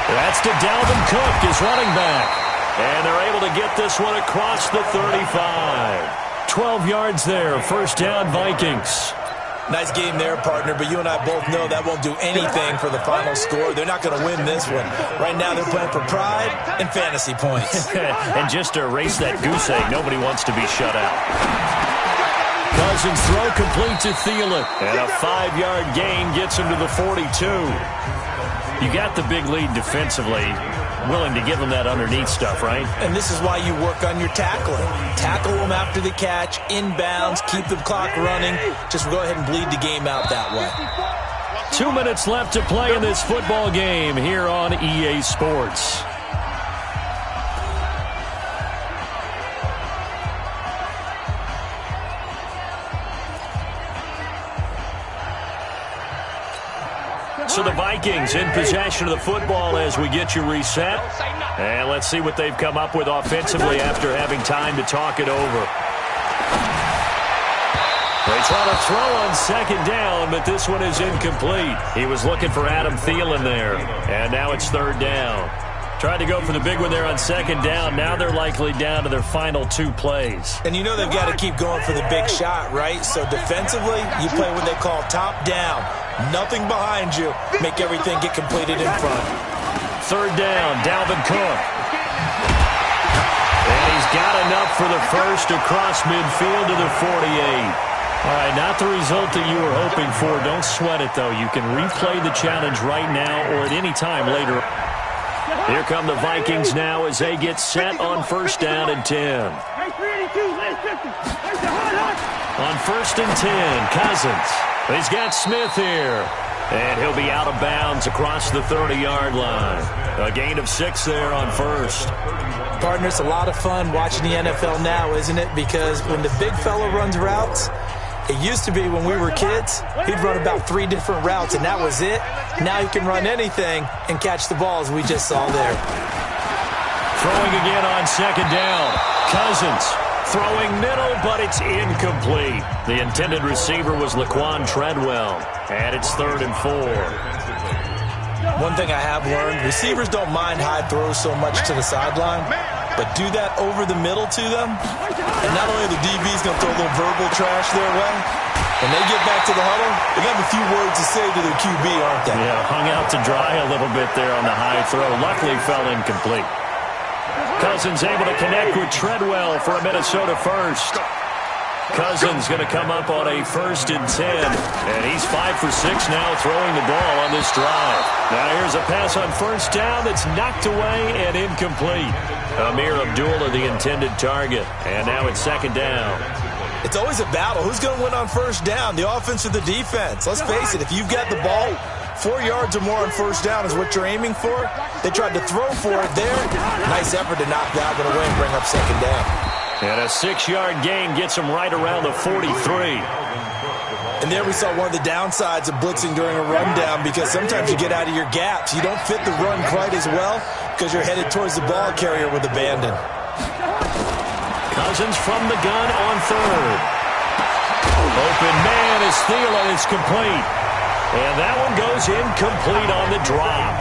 That's to Dalvin Cook, his running back. And they're able to get this one across the 35. 12 yards there, first down Vikings. Nice game there, partner, but you and I both know that won't do anything for the final score. They're not going to win this one. Right now they're playing for pride and fantasy points. And just to erase that goose egg, nobody wants to be shut out. Cousins throw complete to Thielen. And a 5-yard gain gets him to the 42. You got the big lead defensively. Willing to give them that underneath stuff, right? And this is why you work on your tackling. Tackle them after the catch, inbounds, keep the clock running. Just go ahead and bleed the game out that way. 2 minutes left to play in this football game here on EA Sports. So the Vikings in possession of the football as we get you reset. And let's see what they've come up with offensively after having time to talk it over. They try to throw on 2nd down, but this one is incomplete. He was looking for Adam Thielen there. And now it's 3rd down. Tried to go for the big one there on 2nd down. Now they're likely down to their final 2 plays. And you know they've got to keep going for the big shot, right? So defensively, you play what they call top down. Nothing behind you. Make everything get completed in front. 3rd down, Dalvin Cook. And he's got enough for the first across midfield to the 48. All right, not the result that you were hoping for. Don't sweat it, though. You can replay the challenge right now or at any time later. Here come the Vikings now as they get set on 1st down and 10. On 1st and 10, Cousins. He's got Smith here. And he'll be out of bounds across the 30-yard line. A gain of 6 there on 1st. Partner, it's a lot of fun watching the NFL now, isn't it? Because when the big fella runs routes, it used to be when we were kids, he'd run about 3 different routes, and that was it. Now he can run anything and catch the ball, as we just saw there. Throwing again on 2nd down. Cousins throwing middle, but it's incomplete. The intended receiver was Laquan Treadwell, and it's 3rd and 4. One thing I have learned, receivers don't mind high throws so much to the sideline, but do that over the middle to them, and not only are the DBs going to throw a little verbal trash their way, when they get back to the huddle, they got a few words to say to their QB, aren't they? Yeah, hung out to dry a little bit there on the high throw. Luckily fell incomplete. Cousins able to connect with Treadwell for a Minnesota first. Cousins going to come up on a 1st and 10. And he's 5 for 6 now throwing the ball on this drive. Now here's a pass on 1st down that's knocked away and incomplete. Amir Abdullah the intended target. And now it's 2nd down. It's always a battle. Who's going to win on 1st down, the offense or the defense? Let's face it, if you've got the ball, 4 yards or more on 1st down is what you're aiming for. They tried to throw for it there. Nice effort to knock that one away and bring up 2nd down. And a 6-yard gain gets him right around the 43. And there we saw one of the downsides of blitzing during a rundown, because sometimes you get out of your gaps. You don't fit the run quite as well because you're headed towards the ball carrier with abandon. Cousins from the gun on 3rd. Open man is Thielen. It's complete. And that one goes incomplete on the drop.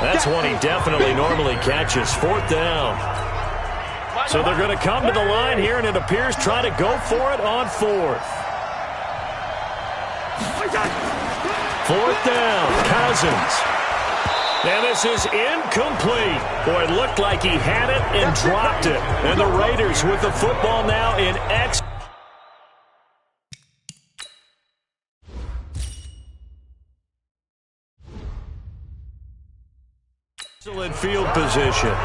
That's one he definitely normally catches. 4th down. So they're going to come to the line here, and it appears try to go for it on 4th. 4th down, Cousins. And this is incomplete. Boy, it looked like he had it and dropped it. And the Raiders with the football now in excellent field position.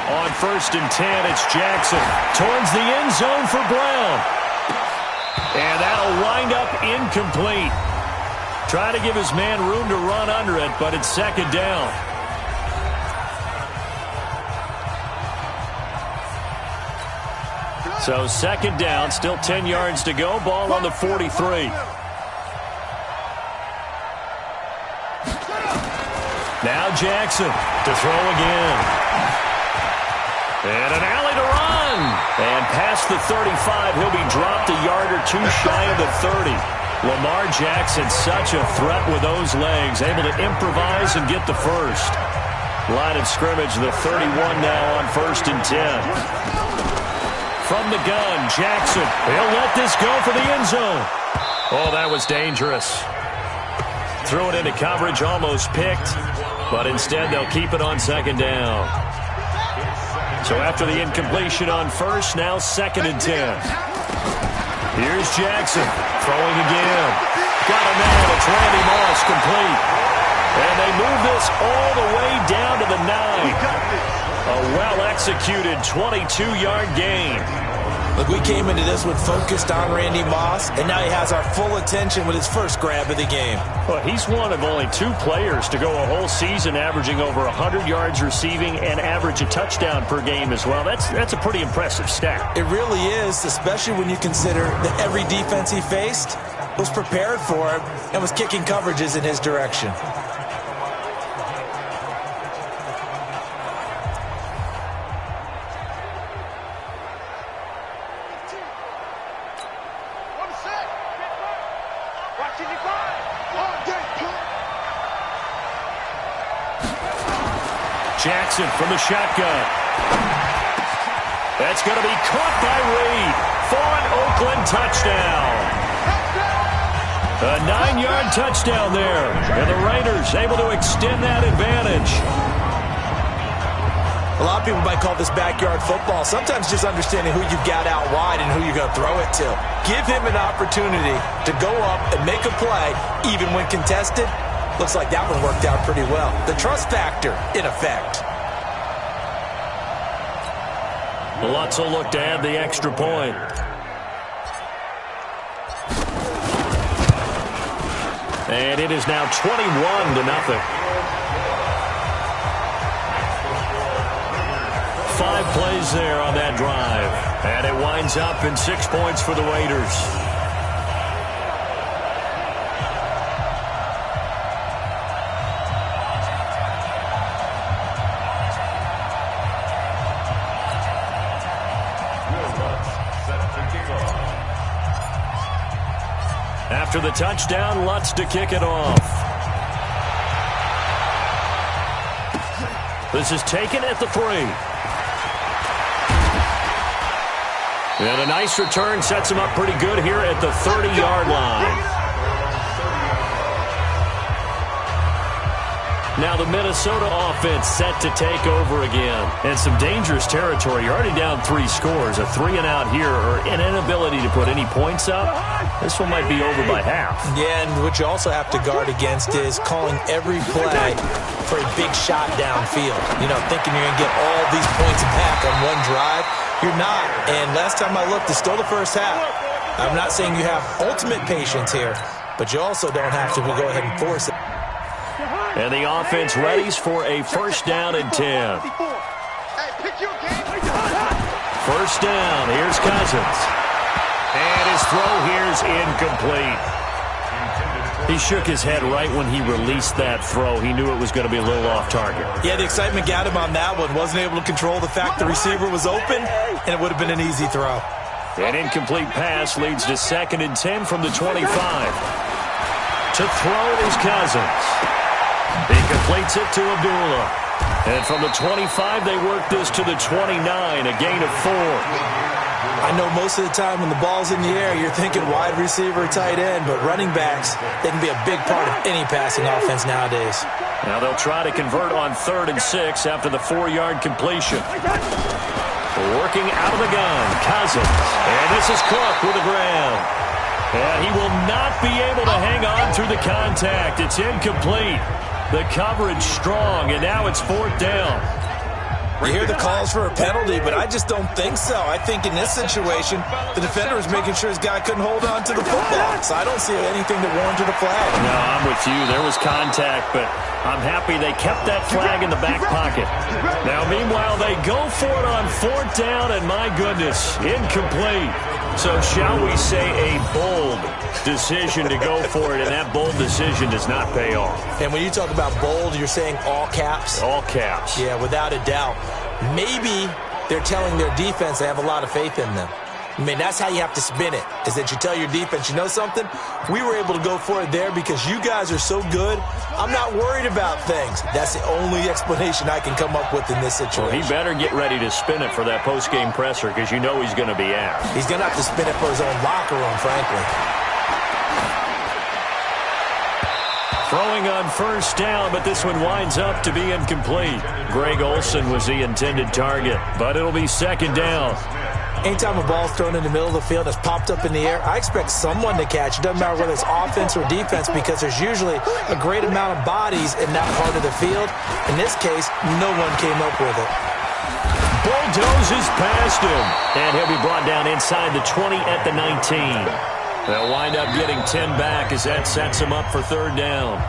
On 1st and 10, it's Jackson towards the end zone for Brown. And that'll wind up incomplete. Try to give his man room to run under it, but it's 2nd down. So 2nd down, still 10 yards to go. Ball on the 43. Now Jackson to throw again. And an alley to run. And past the 35, he'll be dropped a yard or two shy of the 30. Lamar Jackson, such a threat with those legs, able to improvise and get the first. Line of scrimmage, the 31 now on 1st and 10. From the gun, Jackson. He'll let this go for the end zone. Oh, that was dangerous. Threw it into coverage, almost picked. But instead, they'll keep it on 2nd down. So after the incompletion on 1st, now 2nd and 10. Here's Jackson throwing again. Got a man. It's Randy Moss complete. And they move this all the way down to the 9. A well-executed 22-yard gain. Look, we came into this one focused on Randy Moss, and now he has our full attention with his first grab of the game. Well, he's one of only 2 players to go a whole season averaging over 100 yards receiving and average a touchdown per game as well. That's a pretty impressive stat. It really is, especially when you consider that every defense he faced was prepared for him and was kicking coverages in his direction. Jackson from the shotgun. That's going to be caught by Reed for an Oakland touchdown. A 9-yard touchdown there. And the Raiders able to extend that advantage. A lot of people might call this backyard football. Sometimes just understanding who you got out wide and who you're going to throw it to. Give him an opportunity to go up and make a play, even when contested. Looks like that one worked out pretty well. The trust factor, in effect. Lutz will look to add the extra point. And it is now 21-0. 5 plays there on that drive. And it winds up in 6 points for the Raiders. After the touchdown, Lutz to kick it off. This is taken at the 3. And a nice return sets him up pretty good here at the 30-yard line. Now the Minnesota offense set to take over again. And some dangerous territory. You're already down 3 scores. A 3-and-out here or an inability to put any points up. This one might be over by half. Yeah, and what you also have to guard against is calling every play for a big shot downfield. You know, thinking you're going to get all these points back on one drive. You're not. And last time I looked, it's still the first half. I'm not saying you have ultimate patience here, but you also don't have to go ahead and force it. And the offense readies for a 1st down and 10. First down. Here's Cousins. And his throw here's incomplete. He shook his head right when he released that throw. He knew it was going to be a little off target. Yeah, the excitement got him on that one. Wasn't able to control the fact the receiver was open, and it would have been an easy throw. An incomplete pass leads to 2nd and 10 from the 25. To throw is Cousins. He completes it to Abdullah. And from the 25, they work this to the 29, a gain of 4. I know most of the time when the ball's in the air, you're thinking wide receiver, tight end, but running backs, they can be a big part of any passing offense nowadays. Now they'll try to convert on 3rd and 6 after the 4-yard completion. Working out of the gun, Cousins. And this is Cook with the ground. And he will not be able to hang on through the contact. It's incomplete. The coverage strong, and now it's 4th down. You hear the calls for a penalty, but I just don't think so. I think in this situation, the defender was making sure his guy couldn't hold on to the football. So I don't see anything that warranted a flag. No, I'm with you. There was contact, but I'm happy they kept that flag in the back pocket. Now, meanwhile, they go for it on 4th down, and my goodness, incomplete. So shall we say a bold decision to go for it, and that bold decision does not pay off. And when you talk about bold, you're saying all caps? All caps. Yeah, without a doubt. Maybe they're telling their defense they have a lot of faith in them. I mean, that's how you have to spin it, is that you tell your defense, you know something? We were able to go for it there because you guys are so good. I'm not worried about things. That's the only explanation I can come up with in this situation. Well, he better get ready to spin it for that post-game presser because you know he's going to be asked. He's going to have to spin it for his own locker room, frankly. Throwing on 1st down, but this one winds up to be incomplete. Greg Olsen was the intended target, but it'll be 2nd down. Anytime a ball's thrown in the middle of the field and it's popped up in the air, I expect someone to catch. It doesn't matter whether it's offense or defense because there's usually a great amount of bodies in that part of the field. In this case, no one came up with it. Bulldozes past him, and he'll be brought down inside the 20 at the 19. They'll wind up getting 10 back as that sets them up for 3rd down.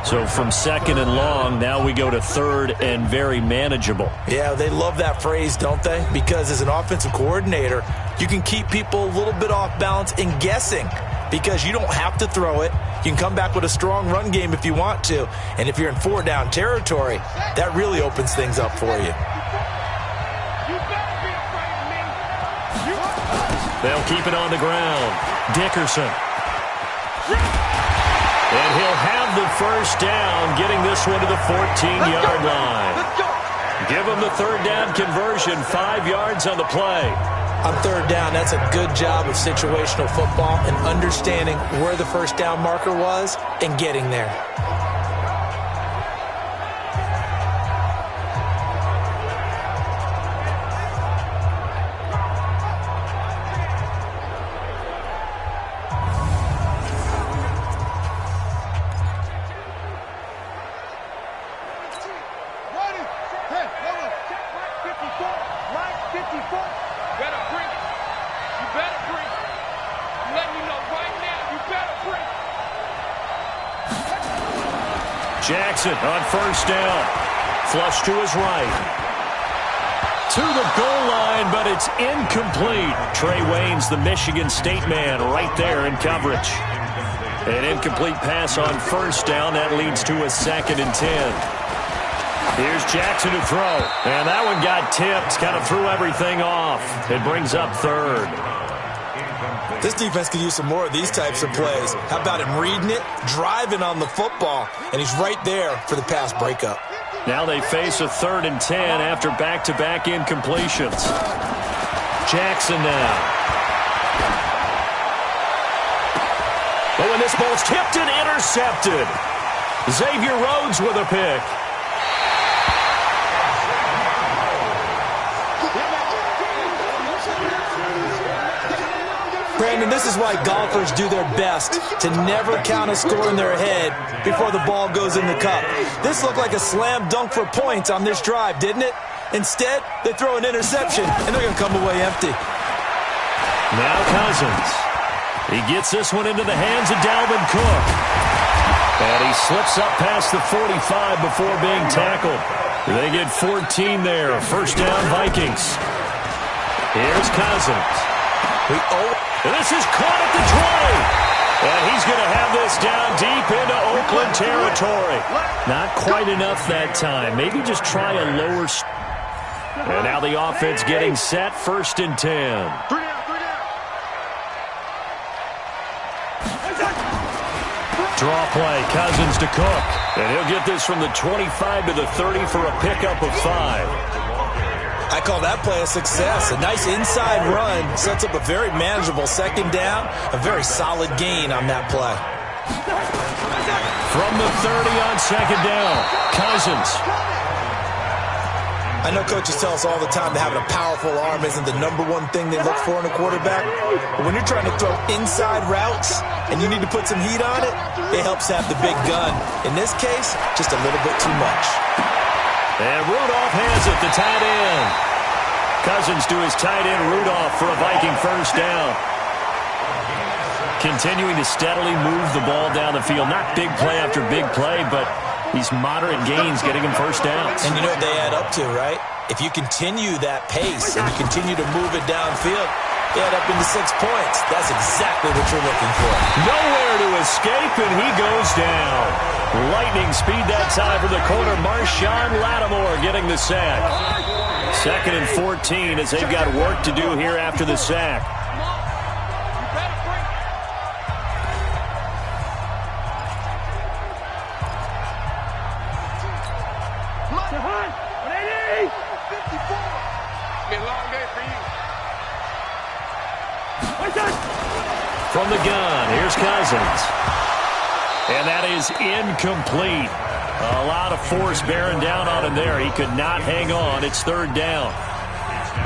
So from 2nd and long, now we go to 3rd and very manageable. Yeah, they love that phrase, don't they? Because as an offensive coordinator, you can keep people a little bit off balance and guessing because you don't have to throw it. You can come back with a strong run game if you want to. And if you're in 4-down territory, that really opens things up for you. They'll keep it on the ground. Dickerson. And he'll have the 1st down, getting this one to the 14-yard line. Give him the 3rd down conversion, 5 yards on the play. On 3rd down, that's a good job of situational football and understanding where the 1st down marker was and getting there. Jackson on 1st down. Flush to his right. To the goal line, but it's incomplete. Trey Wayne's the Michigan State man right there in coverage. An incomplete pass on 1st down. That leads to a 2nd and 10. Here's Jackson to throw. And that one got tipped. Kind of threw everything off. It brings up 3rd. This defense could use some more of these types of plays. How about him reading it, driving on the football, and he's right there for the pass breakup. Now they face a 3rd and 10 after back-to-back incompletions. Jackson now. Oh, and this ball's tipped and intercepted. Xavier Rhodes with a pick. Brandon, this is why golfers do their best to never count a score in their head before the ball goes in the cup. This looked like a slam dunk for points on this drive, didn't it? Instead, they throw an interception, and they're going to come away empty. Now Cousins. He gets this one into the hands of Dalvin Cook. And he slips up past the 45 before being tackled. They get 14 there. 1st down, Vikings. Here's Cousins. This is caught at the 20. And he's going to have this down deep into Oakland territory. Not quite enough that time. Maybe just try a lower. And now the offense getting set. 1st and 10. Draw play, Cousins to Cook. And he'll get this from the 25 to the 30 for a pickup of 5. I call that play a success. A nice inside run sets up a very manageable second down. A very solid gain on that play. From the 30 on second down, Cousins. I know coaches tell us all the time that having a powerful arm isn't the number one thing they look for in a quarterback. But when you're trying to throw inside routes and you need to put some heat on it, it helps have the big gun. In this case, just a little bit too much. And Rudolph has it, the tight end. Cousins to his tight end, Rudolph, for a Viking first down. Continuing to steadily move the ball down the field. Not big play after big play, but these moderate gains getting him first downs. And you know what they add up to, right? If you continue that pace and you continue to move it downfield, they add up into 6 points. That's exactly what you're looking for. Nowhere to escape, and he goes down. Lightning speed that time for the corner. Marshawn Lattimore getting the sack. 2nd and 14 as they've got work to do here after the sack. From the gun, here's Cousins. And that is incomplete. A lot of force bearing down on him there. He could not hang on. It's 3rd down.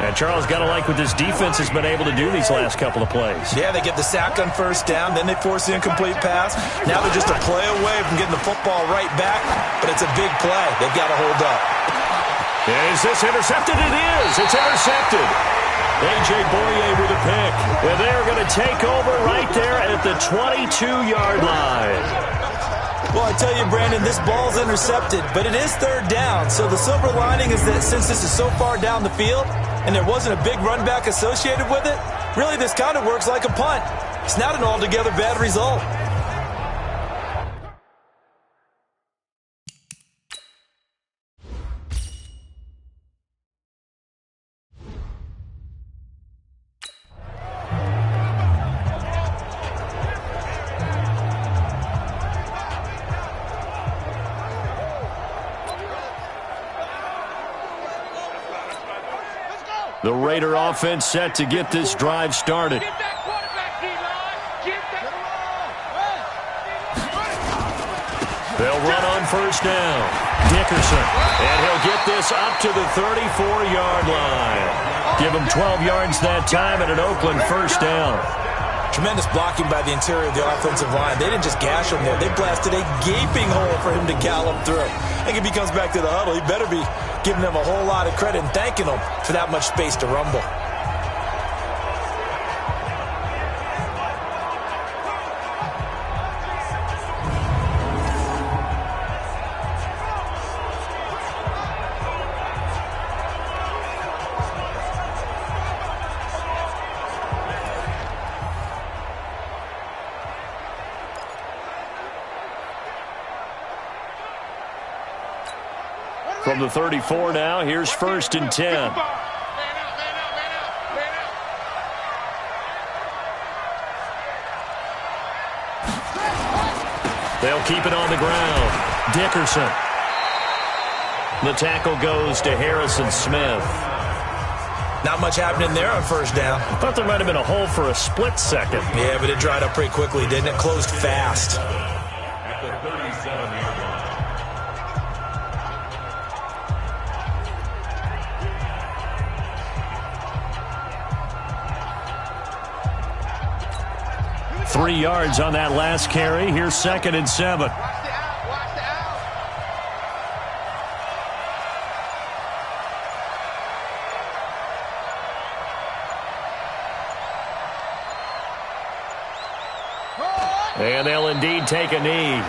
And Charles, got to like what this defense has been able to do these last couple of plays. Yeah, they get the sack on first down, then they force the incomplete pass. Now they're just a play away from getting the football right back, but it's a big play. They've got to hold up. Is this intercepted? It is. It's intercepted. A.J. Boye with a pick. And they're going to take over right there at the 22-yard line. Well, I tell you, Brandon, this ball's intercepted, but it is 3rd down. So the silver lining is that since this is so far down the field and there wasn't a big run back associated with it, really this kind of works like a punt. It's not an altogether bad result. The Raider offense set to get this drive started. They'll run on first down. Dickerson. And he'll get this up to the 34-yard line. Give him 12 yards that time and an Oakland first down. Tremendous blocking by the interior of the offensive line. They didn't just gash him there. They blasted a gaping hole for him to gallop through. I think if he comes back to the huddle, he better be giving them a whole lot of credit and thanking them for that much space to rumble. From the 34 now, here's 1st and 10. They'll keep it on the ground. Dickerson. The tackle goes to Harrison Smith. Not much happening there on first down. I thought there might have been a hole for a split second. Yeah, but it dried up pretty quickly, didn't it? Closed fast. At the 37-yard line. 3 yards on that last carry. Here's 2nd and 7. And they'll indeed take a knee.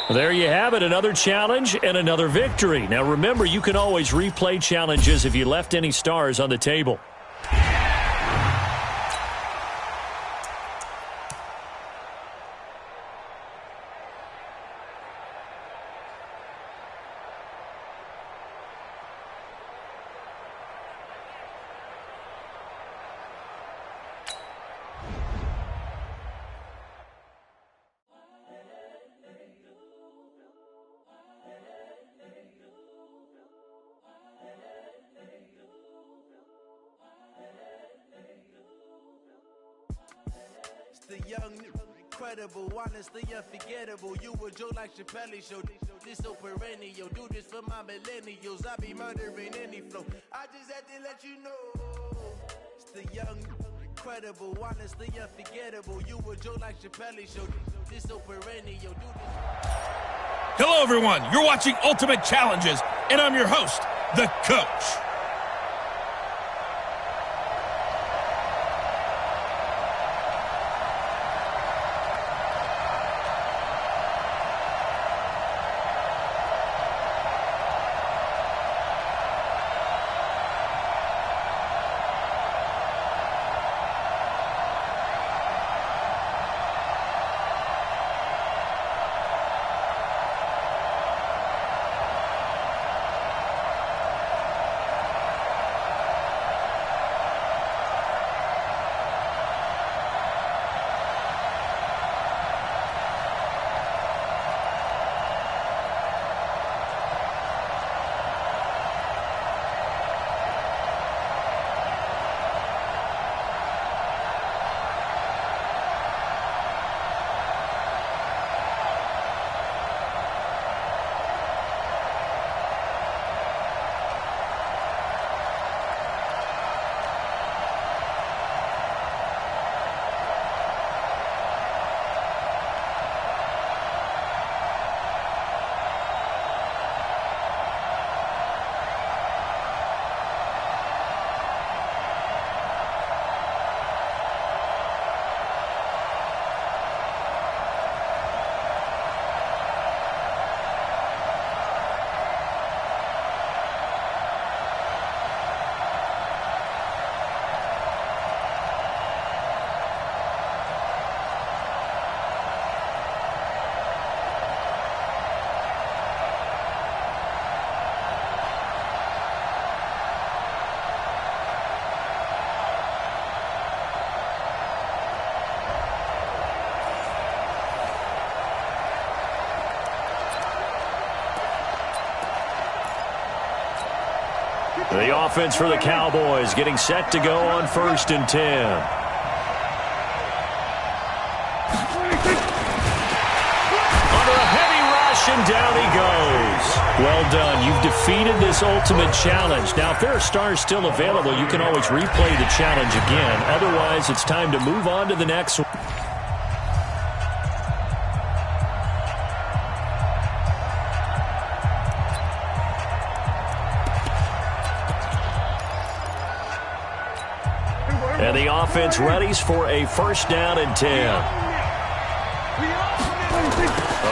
There you have it, another challenge and another victory. Now remember, you can always replay challenges if you left any stars on the table. The young, incredible, honestly unforgettable. You a Joe like Chappelle show. This so perennial. Do this for my millennials. I be murdering any flow. I just had to let you know. It's the young, incredible, honestly unforgettable. You a Joe like Chappelle show. This so perennial. Do this. Hello, everyone. You're watching Ultimate Challenges, and I'm your host, the Coach. The offense for the Cowboys getting set to go on 1st and 10. Under a heavy rush, and down he goes. Well done. You've defeated this ultimate challenge. Now, if there are stars still available, you can always replay the challenge again. Otherwise, it's time to move on to the next one. And the offense readies for a 1st down and 10. A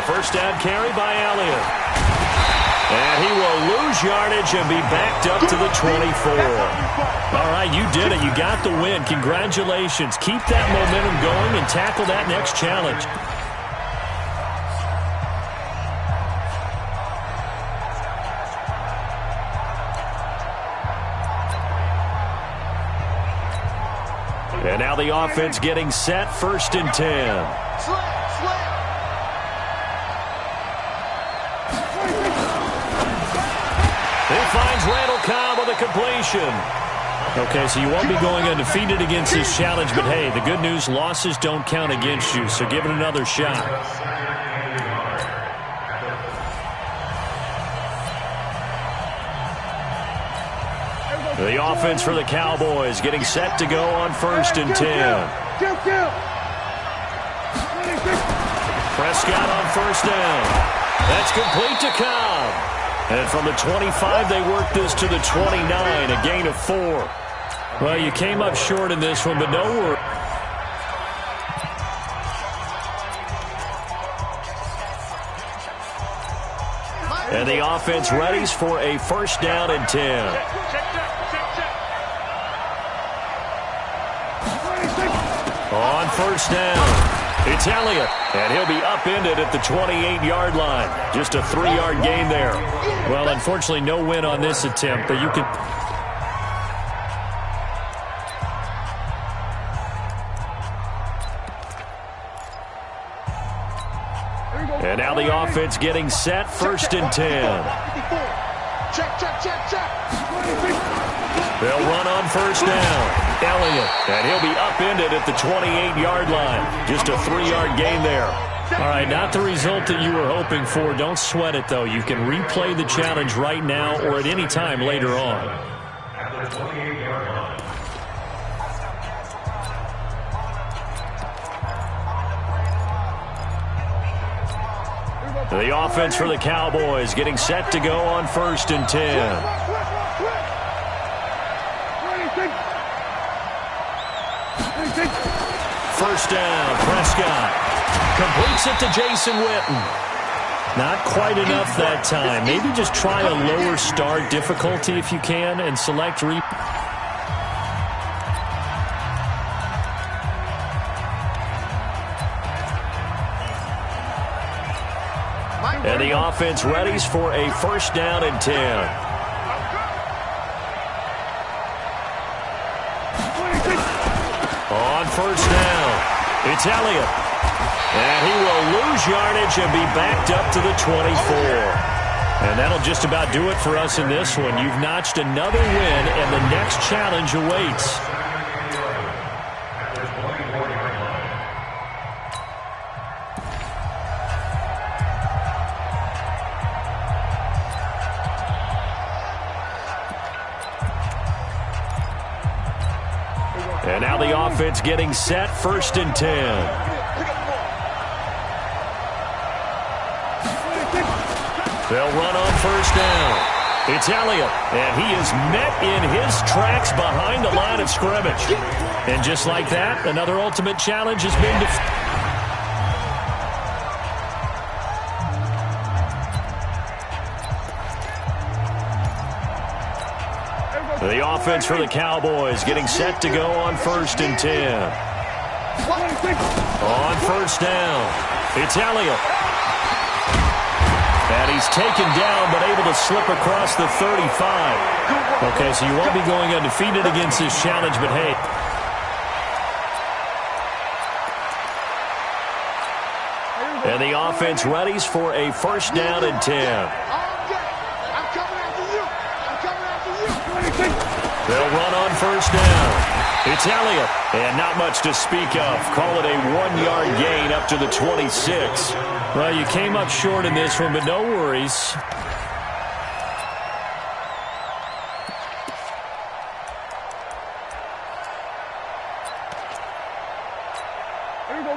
1st down carry by Elliott. And he will lose yardage and be backed up to the 24. All right, you did it. You got the win. Congratulations. Keep that momentum going and tackle that next challenge. And now the offense getting set, 1st and 10. He finds Randall Cobb with a completion. Okay, so you won't be going undefeated against this challenge, but hey, the good news, losses don't count against you, so give it another shot. The offense for the Cowboys getting set to go on 1st and 10. Prescott on 1st down. That's complete to Cobb. And from the 25, they work this to the 29, a gain of 4. Well, you came up short in this one, but no worries. And the offense readies for a first down and 10. On first down, it's Elliott, and he'll be upended at the 28-yard line. Just a 3-yard gain there. Well, unfortunately, no win on this attempt, but you can... And now the offense getting set, first and 10. Check. They'll run on first down. Elliott, and he'll be upended at the 28-yard line. Just a 3-yard gain there. All right, not the result that you were hoping for. Don't sweat it, though. You can replay the challenge right now or at any time later on. At the 28-yard line. The offense for the Cowboys getting set to go on first and 10. First down, Prescott completes it to Jason Witten. Not quite enough that time. Maybe just try a lower start difficulty if you can and select And the offense readies for a first down and 10. On first down, it's Elliott. And he will lose yardage and be backed up to the 24. And that'll just about do it for us in this one. You've notched another win, and the next challenge awaits. And now the offense getting set, first and 10. They'll run on first down. It's Elliott, and he is met in his tracks behind the line of scrimmage. And just like that, another ultimate challenge has been defeated. The offense for the Cowboys getting set to go on first and 10. On first down, it's Elliott. And he's taken down but able to slip across the 35. Okay, so you won't be going undefeated against this challenge, but hey. And the offense readies for a first down and 10. They'll run on first down. It's Elliott, and not much to speak of. Call it a 1-yard gain up to the 26. Well, you came up short in this one, but no worries.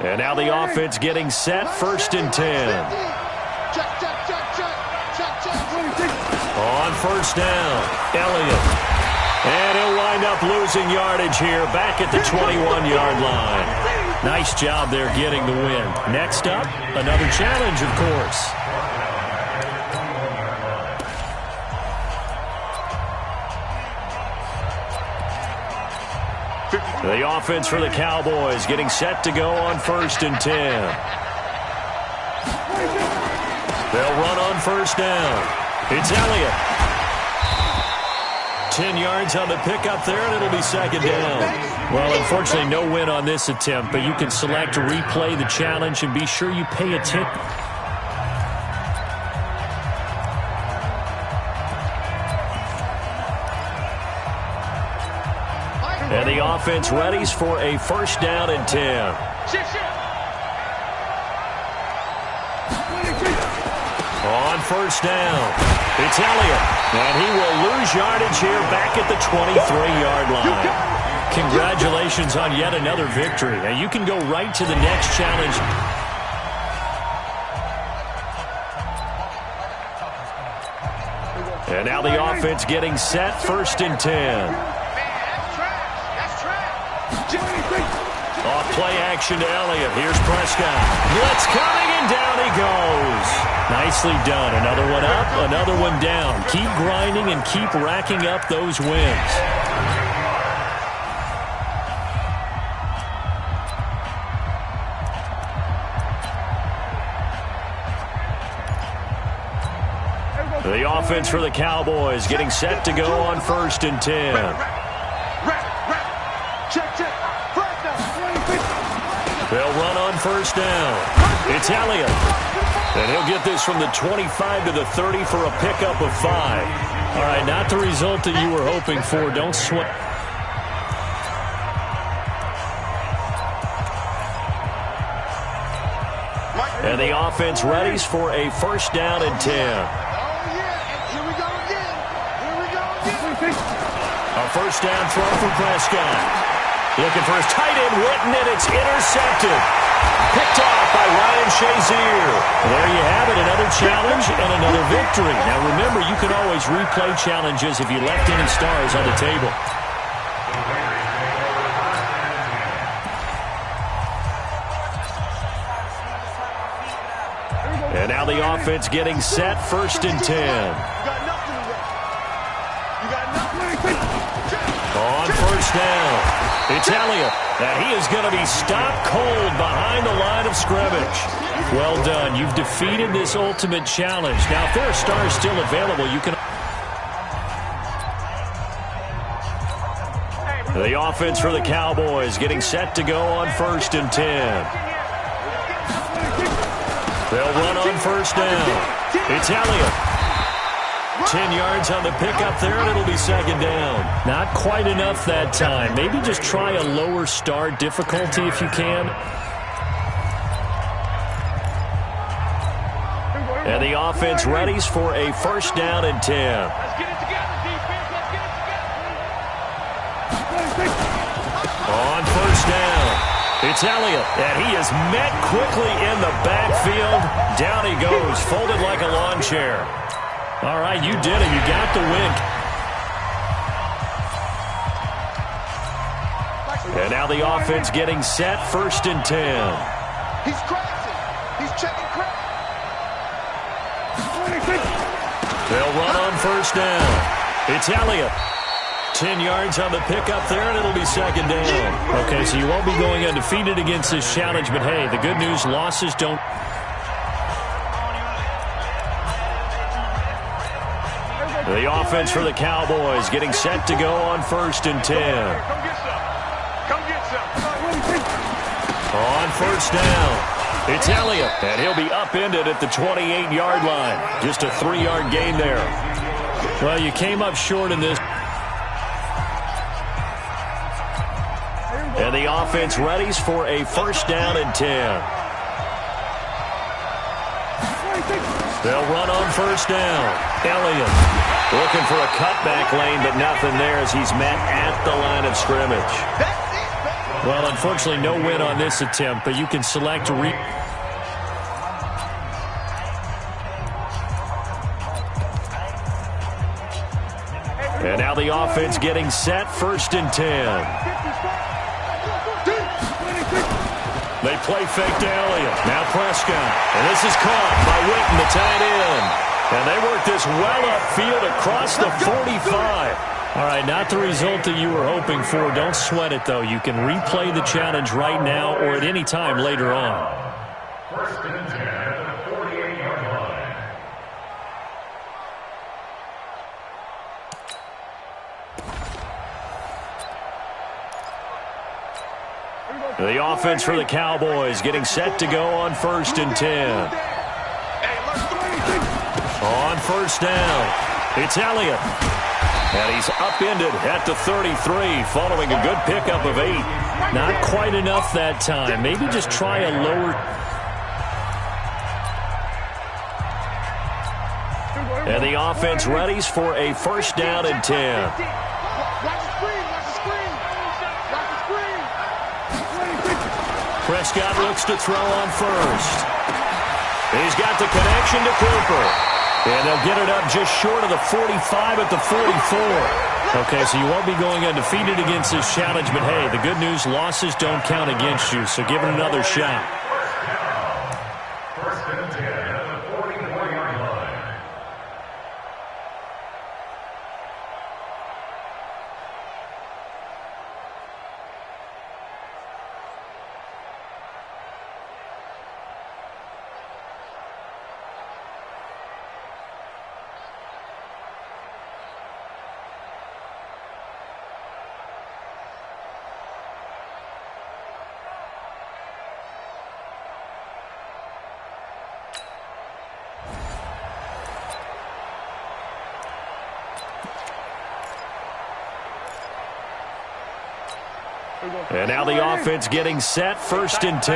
And now the offense getting set, first and 10. On first down, Elliott. And he'll wind up losing yardage here back at the 21-yard line. Nice job there getting the win. Next up, another challenge, of course. The offense for the Cowboys getting set to go on first and 10. They'll run on first down. It's Elliott. 10 yards on the pickup there, and it'll be second down. Well, unfortunately, no win on this attempt, but you can select to replay the challenge and be sure you pay attention. And the offense readies for a first down and 10. On first down, it's Elliott. And he will lose yardage here back at the 23-yard line. Congratulations on yet another victory. Now you can go right to the next challenge. And now the offense getting set, first and 10. Off play action to Elliott. Here's Prescott. Blitz coming, and down he goes. Nicely done. Another one up, another one down. Keep grinding and keep racking up those wins. The offense for the Cowboys getting set to go on 1st and 10. They'll run on 1st down. It's Elliott. And he'll get this from the 25 to the 30 for a pickup of 5. All right, not the result that you were hoping for. Don't sweat. And the offense readies for a 1st down and 10. A 1st down throw for Prescott. Looking for his tight end, Witten, and it's intercepted. Picked off by Ryan Shazier. There you have it, another challenge and another victory. Now remember, you can always replay challenges if you left any stars on the table. And now the offense getting set, 1st and 10. On 1st down, it's Elliott, and he is going to be stopped cold behind the line of scrimmage. Well done. You've defeated this ultimate challenge. Now, if there are stars still available, you can... The offense for the Cowboys getting set to go on 1st and 10. They'll run on 1st down. It's Elliott. 10 yards on the pickup there, and it'll be 2nd down. Not quite enough that time. Maybe just try a lower start difficulty if you can. And the offense readies for a 1st down and 10. Let's get it together, defense. Let's get it together. On 1st down, it's Elliott, and he is met quickly in the backfield. Down he goes, folded like a lawn chair. All right, you did it. You got the win. And now the offense getting set, 1st and 10. He's crossing. He's checking crack. They'll run on 1st down. It's Elliott. 10 yards on the pickup there, and it'll be 2nd down. Okay, so you won't be going undefeated against this challenge, but hey, the good news, losses don't... The offense for the Cowboys getting set to go on 1st and 10. Come get some. Come get some. On 1st down, it's Elliott, and he'll be upended at the 28-yard line. Just a 3-yard gain there. Well, you came up short in this. And the offense readies for a 1st down and 10. They'll run on 1st down. Elliott looking for a cutback lane, but nothing there as he's met at the line of scrimmage. Well, unfortunately, no win on this attempt, but you can select And now the offense getting set, 1st and 10. They play fake to Elliott. Now Prescott. And this is caught by Witten, the tight end. And they work this well upfield across the 45. All right, not the result that you were hoping for. Don't sweat it, though. You can replay the challenge right now or at any time later on. 1st and 10 at the 48-yard line. The offense for the Cowboys getting set to go on 1st and 10. On 1st down, it's Elliott. And he's upended at the 33 following a good pickup of 8. Not quite enough that time. Maybe just try a lower. And the offense readies for a 1st down and 10. Prescott looks to throw on 1st. He's got the connection to Cooper. And they'll get it up just short of the 45 at the 44. Okay, so you won't be going undefeated against this challenge, but hey, the good news, losses don't count against you, so give it another shot. First and 10 at the 44-yard line. And now the offense getting set, first and 10.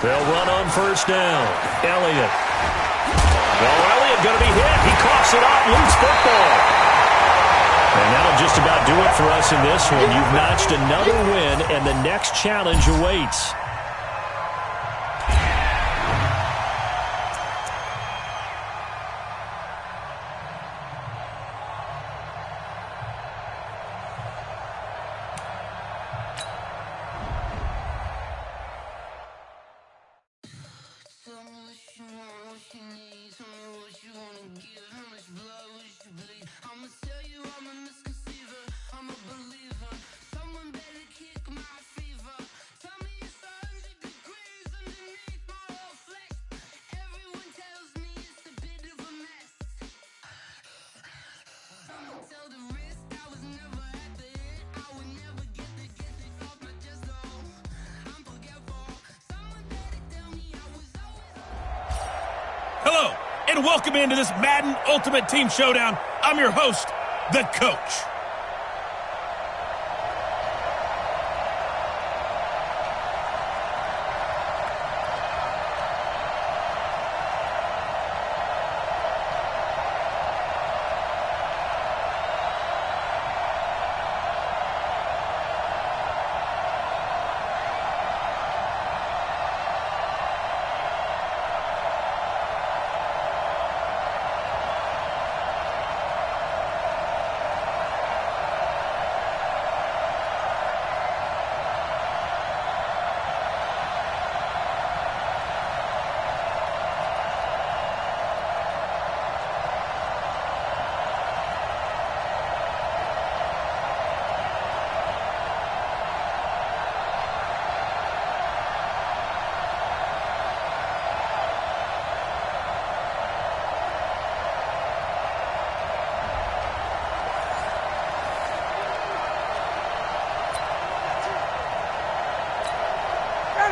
They'll run on first down. Elliott. Well, Elliott going to be hit. He coughs it up, loose football. And that'll just about do it for us in this one. You've notched another win, and the next challenge awaits. Hello, and welcome into this Madden Ultimate Team Showdown. I'm your host, the Coach.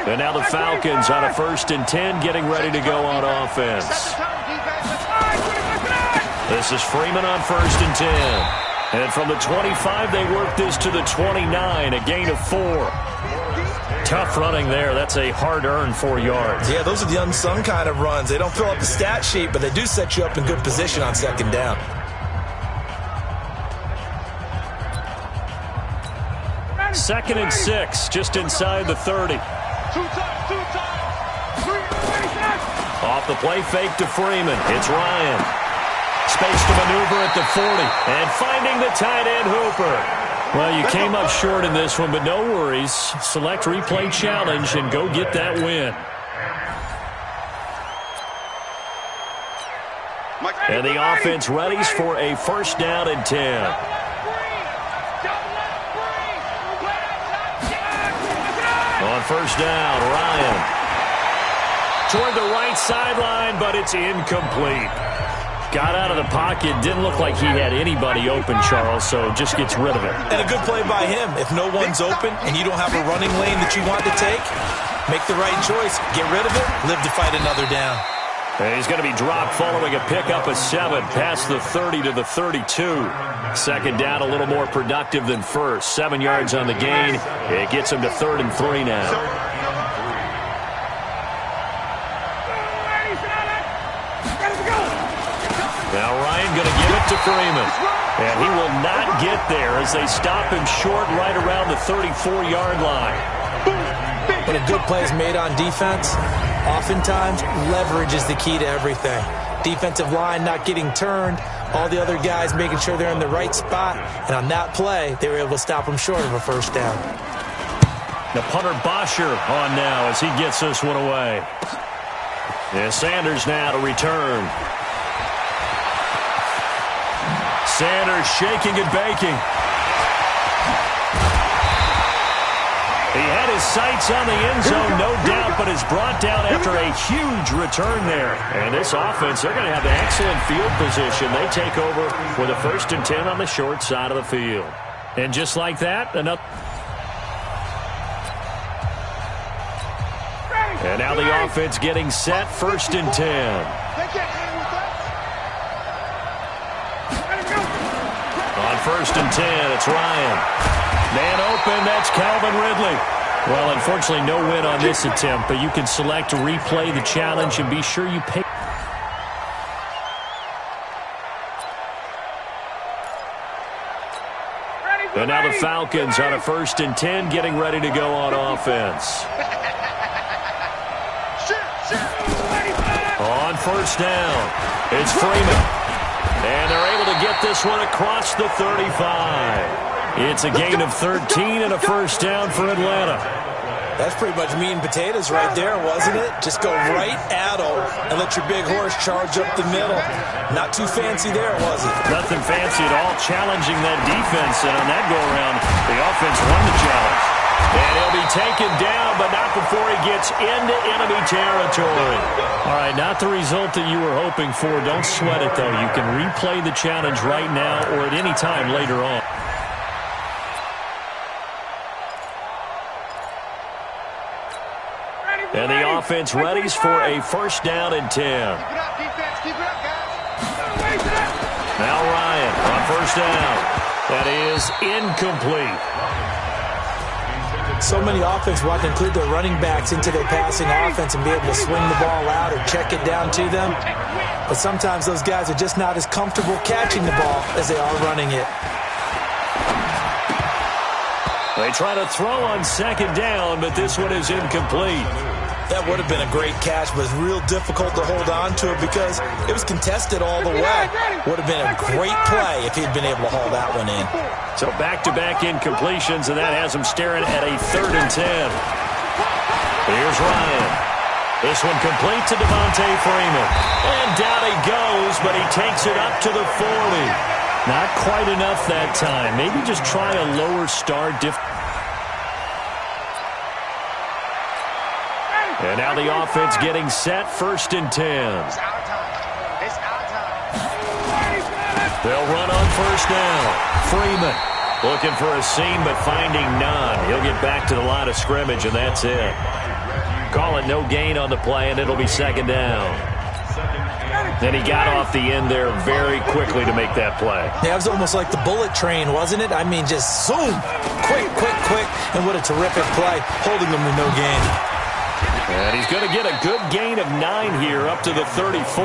And now the Falcons on a first and 10, getting ready to go on offense. This is Freeman on first and 10. And from the 25, they work this to the 29, a gain of 4. Tough running there. That's a hard-earned 4 yards. Yeah, those are the unsung kind of runs. They don't fill up the stat sheet, but they do set you up in good position on second down. Second and 6, just inside the 30. Off the play fake to Freeman. It's Ryan. Space to maneuver at the 40. And finding the tight end Hooper. Well, you came up short in this one, but no worries. Select replay challenge and go get that win. And the offense readies for a first down and 10. On first down, Ryan. Toward the right sideline, but it's incomplete. Got out of the pocket. Didn't look like he had anybody open, Charles, so just gets rid of it. And a good play by him. If no one's open and you don't have a running lane that you want to take, make the right choice. Get rid of it. Live to fight another down. And he's going to be dropped following a pickup of 7 past the 30 to the 32. Second down, a little more productive than first. 7 yards on the gain. It gets him to 3rd and 3 now. Now Ryan going to give it to Freeman. And he will not get there as they stop him short right around the 34-yard line. When a good play is made on defense, oftentimes leverage is the key to everything. Defensive line not getting turned, all the other guys making sure they're in the right spot. And on that play, they were able to stop him short of a first down. The punter Bosher on now as he gets this one away. And Sanders now to return. Sanders shaking and baking. He had his sights on the end zone, no doubt, but is brought down after a huge return there. And this offense, they're going to have an excellent field position. They take over with a 1st and 10 on the short side of the field. And just like that, another. And now the offense getting set, 1st and 10. On 1st and 10, it's Ryan. Man open, that's Calvin Ridley. Well, unfortunately, no win on this attempt, but you can select to replay the challenge and be sure you pick. And now the Falcons on a 1st and 10, getting ready to go on offense. On 1st down, it's Freeman. And they're able to get this one across the 35. It's a gain of 13 and a 1st down for Atlanta. That's pretty much meat and potatoes right there, wasn't it? Just go right at them and let your big horse charge up the middle. Not too fancy there, was it? Nothing fancy at all, challenging that defense. And on that go-around, the offense won the challenge. And he'll be taken down, but not before he gets into enemy territory. All right, not the result that you were hoping for. Don't sweat it, though. You can replay the challenge right now or at any time later on. And the offense readies for a 1st down and 10. Now Ryan on 1st down. That is incomplete. So many offenses want to include their running backs into their passing offense and be able to swing the ball out or check it down to them. But sometimes those guys are just not as comfortable catching the ball as they are running it. They try to throw on 2nd down, but this one is incomplete. That would have been a great catch, but it's real difficult to hold on to it because it was contested all the way. Would have been a great play if he'd been able to haul that one in. So back-to-back incompletions, and that has him staring at a 3rd and 10. Here's Ryan. This one complete to Devontae Freeman. And down he goes, but he takes it up to the 40. Not quite enough that time. Maybe just try a lower start. And now the offense getting set, 1st and 10. They'll run on 1st down. Freeman looking for a seam, but finding none. He'll get back to the line of scrimmage, and that's it. Call it no gain on the play, and it'll be 2nd down. Then he got off the end there very quickly to make that play. Yeah, it was almost like the bullet train, wasn't it? I mean, just zoom, quick, and what a terrific play, holding them to no gain. And he's going to get a good gain of 9 here, up to the 34.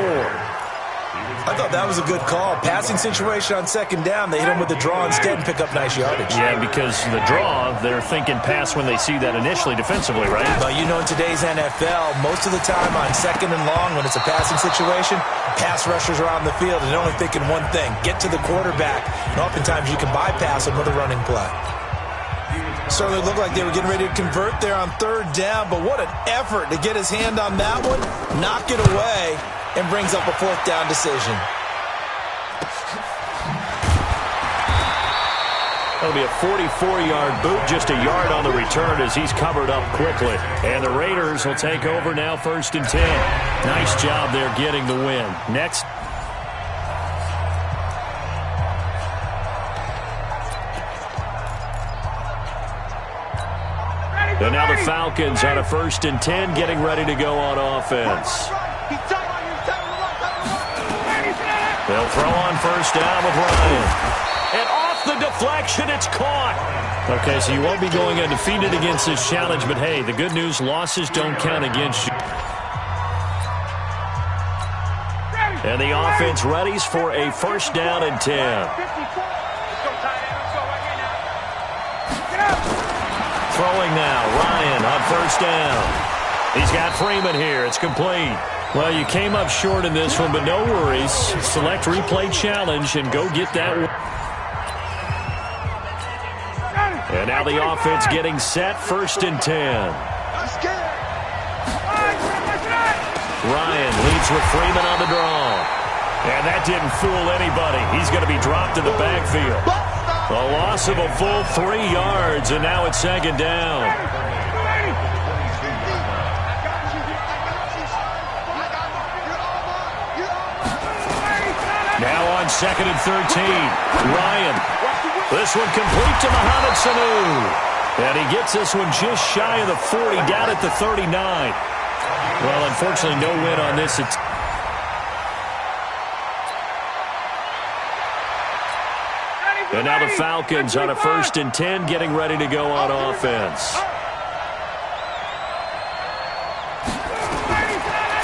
I thought that was a good call. Passing situation on 2nd down, they hit him with the draw instead and pick up nice yardage. Yeah, because the draw, they're thinking pass when they see that initially defensively, right? But you know, in today's NFL, most of the time on 2nd and long, when it's a passing situation, pass rushers are on the field and they're only thinking one thing, get to the quarterback. And oftentimes you can bypass them with a running play. Certainly looked like they were getting ready to convert there on 3rd down, but what an effort to get his hand on that one, knock it away, and brings up a 4th down decision. That'll be a 44-yard boot, just a yard on the return as he's covered up quickly. And the Raiders will take over now, 1st and 10. Nice job there getting the win. Next. And now the Falcons on a 1st and 10, getting ready to go on offense. They'll throw on 1st down with Ryan. And off the deflection, it's caught. Okay, so you won't be going undefeated against this challenge, but hey, the good news, losses don't count against you. And the offense readies for a 1st down and 10. Throwing now, Ryan on 1st down. He's got Freeman here. It's complete. Well, you came up short in this one, but no worries. Select replay challenge and go get that one. And now the offense getting set, 1st and 10. Ryan leads with Freeman on the draw. And that didn't fool anybody. He's going to be dropped in the backfield. A loss of a full 3 yards, and now it's 2nd down. Now on 2nd and 13. Ryan. This one complete to Mohamed Sanu. And he gets this one just shy of the 40, down at the 39. Well, unfortunately, no win on this. And now the Falcons on a 1st and 10, getting ready to go on offense.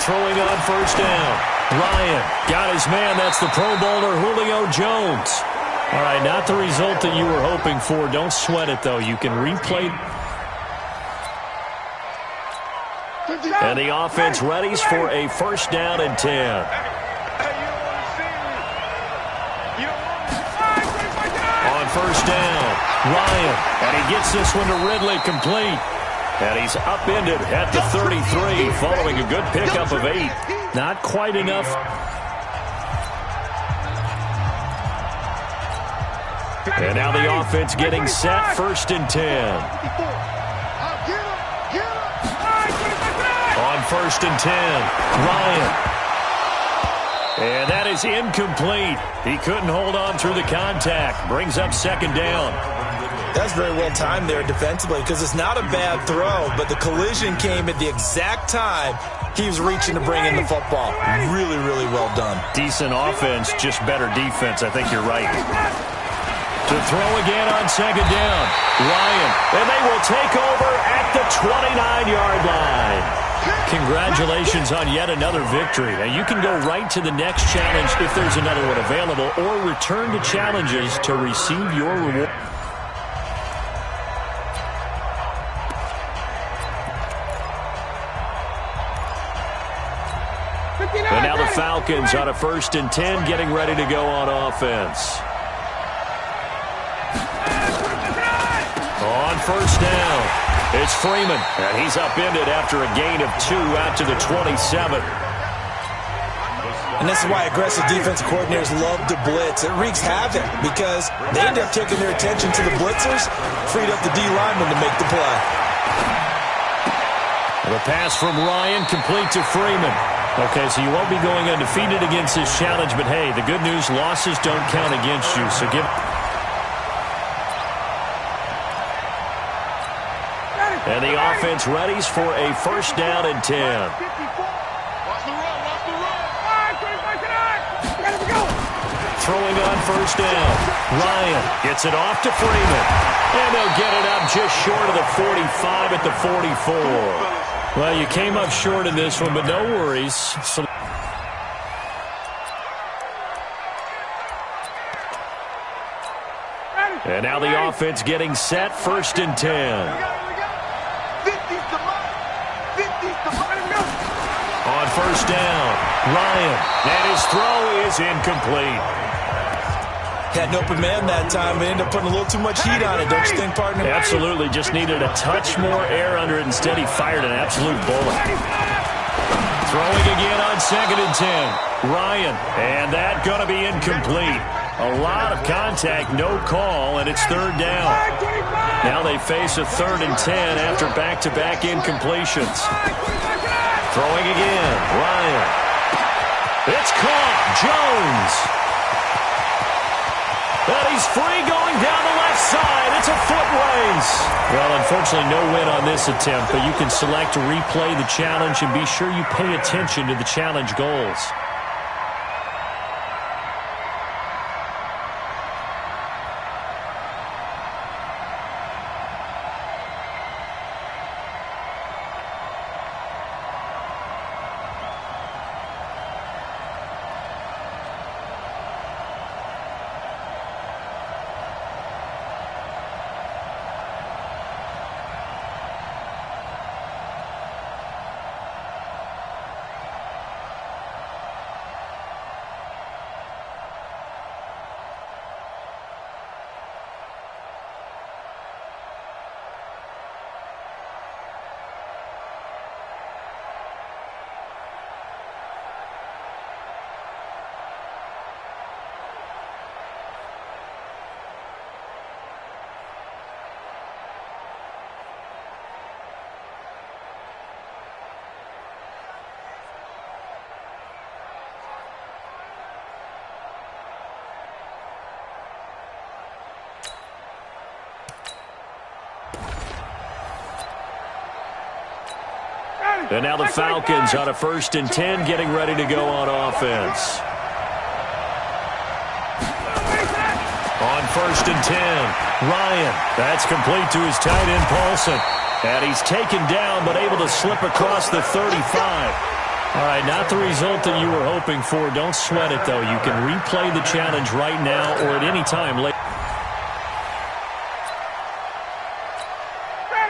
Throwing on 1st down. Ryan got his man. That's the Pro Bowler Julio Jones. All right, not the result that you were hoping for. Don't sweat it, though. You can replay. And the offense readies for a 1st down and 10. On 1st down, Ryan, and he gets this one to Ridley, complete. And he's upended at the 33, following a good pickup of 8. Not quite enough. And now the offense getting set, 1st and 10. On 1st and 10, Ryan. And that is incomplete. He couldn't hold on through the contact. Brings up 2nd down. That's very well timed there defensively, because it's not a bad throw, but the collision came at the exact time he was reaching to bring in the football. Really, really well done. Decent offense, just better defense. I think you're right. To throw again on 2nd down, Ryan. And they will take over at the 29-yard line. Congratulations on yet another victory. Now, you can go right to the next challenge if there's another one available, or return to challenges to receive your reward. And now the Falcons on a 1st and 10, getting ready to go on offense. On 1st down, it's Freeman, and he's upended after a gain of 2 out to the 27. And this is why aggressive defensive coordinators love to blitz. It wreaks havoc because they end up taking their attention to the blitzers, freed up the D lineman to make the play. The pass from Ryan, complete to Freeman. Okay, so you won't be going undefeated against this challenge, but hey, the good news, losses don't count against you, so give... And the offense readies for a 1st down and 10. Throwing on 1st down. Ryan gets it off to Freeman. And they'll get it up just short of the 45 at the 44. Well, you came up short in this one, but no worries. And now the offense getting set, 1st and 10. On 1st down, Ryan, and his throw is incomplete. Had an open man that time, but ended up putting a little too much heat on it, don't you think, partner? Absolutely, just needed a touch more air under it. Instead, he fired an absolute bullet. Throwing again on 2nd and 10, Ryan, and that going to be incomplete. A lot of contact, no call, and it's 3rd down. Now they face a 3rd and 10 after back-to-back incompletions. Throwing again, Ryan. It's caught, Jones. And he's free going down the left side. It's a foot race. Well, unfortunately, no win on this attempt, but you can select to replay the challenge and be sure you pay attention to the challenge goals. And now the Falcons on a 1st and 10, getting ready to go on offense. On 1st and 10, Ryan. That's complete to his tight end, Paulson. And he's taken down, but able to slip across the 35. All right, not the result that you were hoping for. Don't sweat it, though. You can replay the challenge right now or at any time later.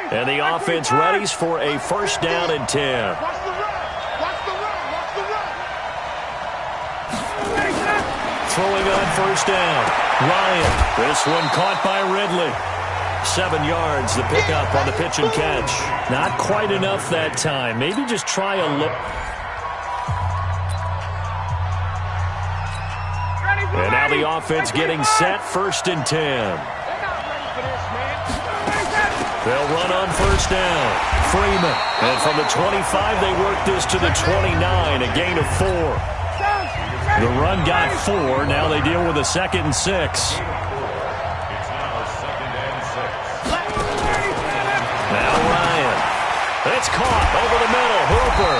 And the offense readies for a 1st down and 10. Watch the run. Watch the run. Watch the run. Throwing on 1st down. Ryan. This one caught by Ridley. 7 yards, the pickup on the pitch and catch. Not quite enough that time. Maybe just try a look. And now the offense getting set, 1st and 10. They'll run on 1st down. Freeman. And from the 25, they work this to the 29, a gain of 4. The run got 4. Now they deal with a 2nd and 6. Now Ryan. It's caught over the middle. Hooper.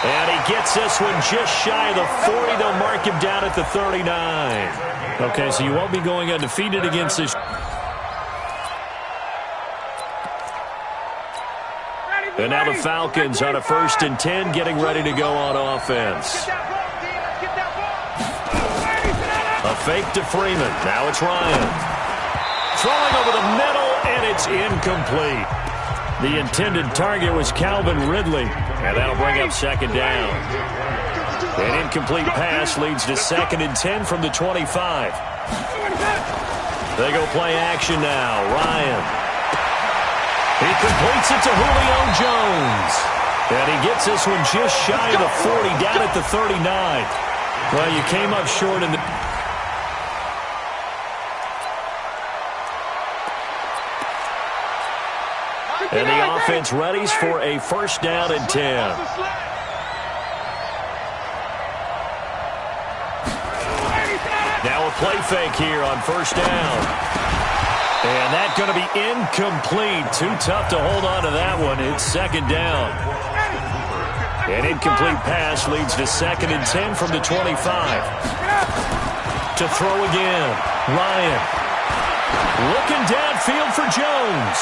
And he gets this one just shy of the 40. They'll mark him down at the 39. Okay, so you won't be going undefeated against this. And now the Falcons on a 1st and 10, getting ready to go on offense. A fake to Freeman. Now it's Ryan. Throwing over the middle, and it's incomplete. The intended target was Calvin Ridley, and that'll bring up 2nd down. An incomplete pass leads to 2nd and 10 from the 25. They go play action now. Ryan. He completes it to Julio Jones. And he gets this one just shy of the 40, down at the 39. Well, you came up short in the... And the offense readies for a 1st down and 10. Now a play fake here on 1st down. And that's going to be incomplete. Too tough to hold on to that one. It's 2nd down. An incomplete pass leads to 2nd and 10 from the 25. To throw again. Ryan. Looking downfield for Jones.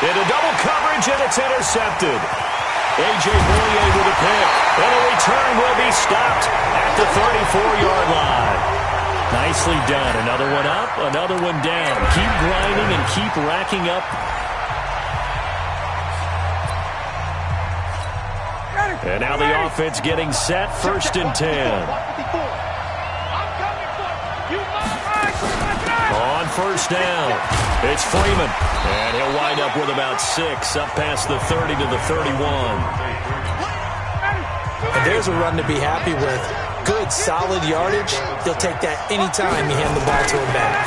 Into double coverage, and it's intercepted. A.J. Boyer with a pick. And a return will be stopped at the 34-yard line. Nicely done. Another one up, another one down. Keep grinding and keep racking up. And now the offense getting set, 1st and 10. On 1st down, it's Freeman. And he'll wind up with about 6, up past the 30 to the 31. And there's a run to be happy with. Good, solid yardage. He'll take that anytime you hand the ball to him back.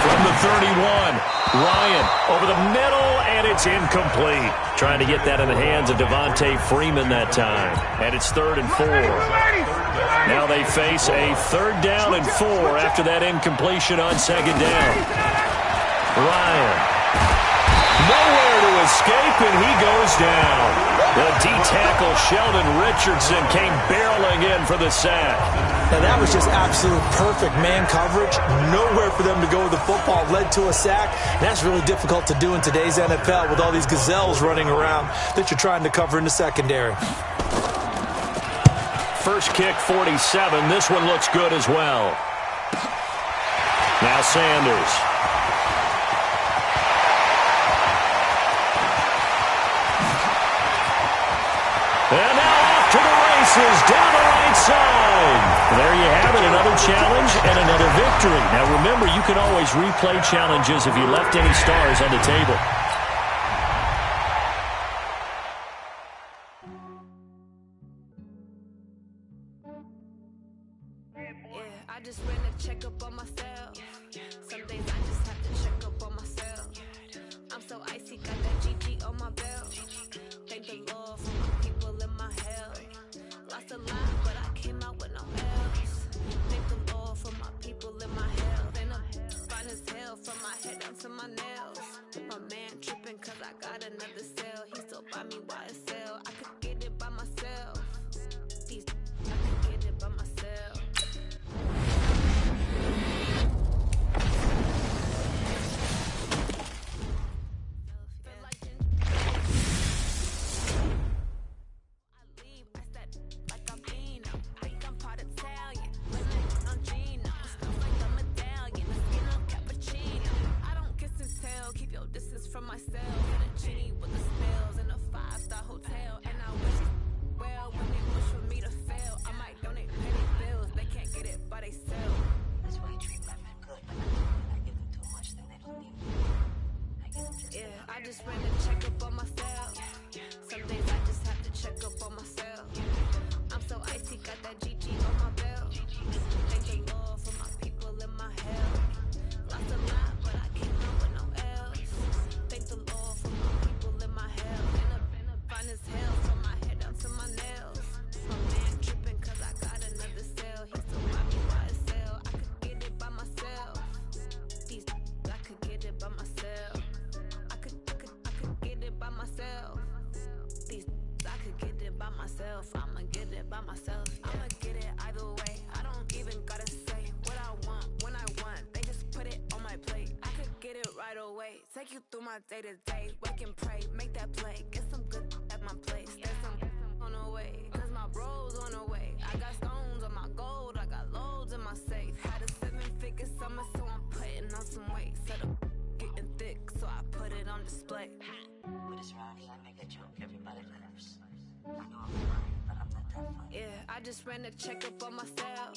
From the 31, Ryan over the middle, and it's incomplete. Trying to get that in the hands of Devontae Freeman that time. And it's 3rd and 4. Now they face a 3rd down and 4 after that incompletion on 2nd down. Ryan. Nowhere to escape, and he goes down. The D-tackle Sheldon Richardson came barreling in for the sack. Now that was just absolute perfect man coverage. Nowhere for them to go with the football. Led to a sack. And that's really difficult to do in today's NFL with all these gazelles running around that you're trying to cover in the secondary. First kick, 47. This one looks good as well. Now Sanders. And now off to the races, down the right side. There you have it, another challenge and another victory. Now remember, you can always replay challenges if you left any stars on the table. Yeah, I just ran a checkup on myself. Some days I just have to check up on myself. I'm so icy, got that GG on my belt. Thank the Lord for my people in my health. Lost a lot, but I came out with no else. Thank the Lord for my people in my health. And I'm fine as hell from my head down to my nails. My man tripping cause I got another cell. He still buy me just ran a checkup on myself. Some days I just have to check up on myself. I'm so icy, got that GG on my belt. Thank the Lord for my people in my hell. Lost a lot, but I came out with no L's. Thank the Lord for my people in my hell. Been up fine as hell, from my head down to my nails. My man tripping cause I got another cell. He still buy me by himself. I could get it by myself. These I could get it by myself. I could get it by myself. These I could get it by myself. I'ma get it by myself. I'ma get it either way. I don't even gotta say what I want when I want. They just put it on my plate. I could get it right away. Take you through my day to day. Wake and pray, make that play. Get some good at my place. There's some on the way, cause my bros on the way. I got stones on my gold. I got loads in my safe. Had a 7-figure summer, so I'm putting on some weight. Set up getting thick, so I put it on display. With this round here, I make a joke, everybody laughs. I know I'm fine, but I'm not that fine. Yeah, I just ran a checkup on myself.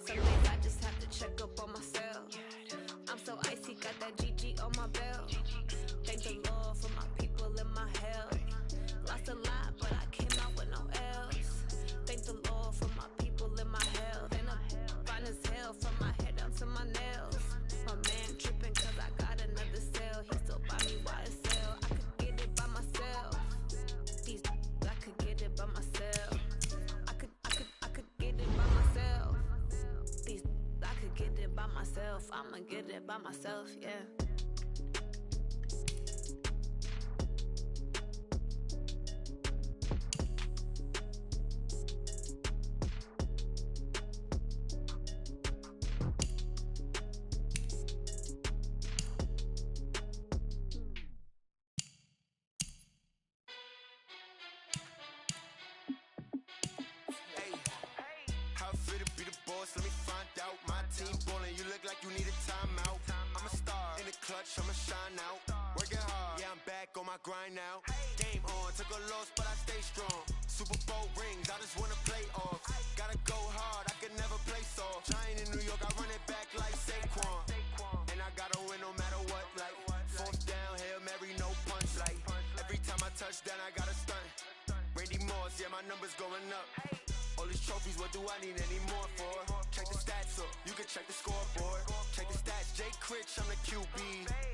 Some days I just have to check up on myself. I'm so icy, got that GG on my belt. Thank the Lord for my people in my hell. Lost a lot, but I came out with no L's. Thank the Lord for my people in my hell. Been up fine as hell, from my head down to my nails. My man tripping cause I got another cell. He still buy me by himself. I could get it by myself. These I could get it by myself. I could get it by myself. These I could get it by myself. I'ma get it by myself, yeah. How fit to be the boss? Let me find out. My team ballin', you look like you need a timeout. I'm a star in the clutch, I'ma shine out. Working hard, yeah, I'm back on my grind now. Game on, took a loss, but I stay strong. Super Bowl rings, I just wanna play off. Gotta go hard, I can never play soft. Giant in New York, I run it back like Saquon. And I gotta win no matter what, like fourth down, Hail Mary, no punch. Like every time I touch down, I gotta stunt. Randy Moss, yeah, my numbers going up. All these trophies, what do I need any more for? Check the stats up, you can check the scoreboard. Check the stats, Jay Critch, I'm the QB.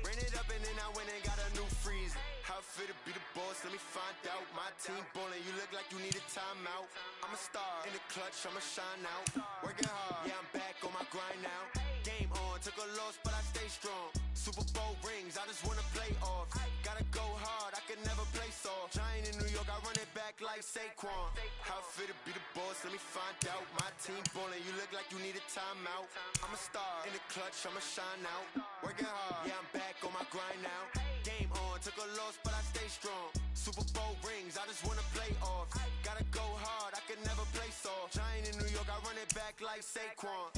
Ran it up and then I went and got a new freeze. How fit to be the boss, let me find out. My team ballin', you look like you need a timeout. I'm a star in the clutch, I'ma shine out. Working hard, yeah, I'm back on my grind now. Game on, took a loss, but I stay strong. Super Bowl rings, I just wanna play off. Gotta go hard, I can never play soft. Giant in New York, I run it back like Saquon. How fit to be the boss, let me find out. My team ballin', you look like you need a timeout. I'm a star in the clutch, I'ma shine out. Working hard, yeah, I'm back on my grind now. Game on, took a loss, but I stay strong. Super Bowl rings, I just wanna play off. Gotta go hard, I can never play soft. Giant in New York, I run it back like Saquon.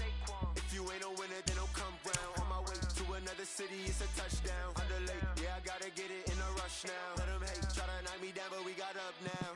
If you ain't a winner, then don't come round. On my way to another city, it's a touchdown. Underlay, yeah, I gotta get it in a rush now. Let them hate, try to knock me down, but we got up now.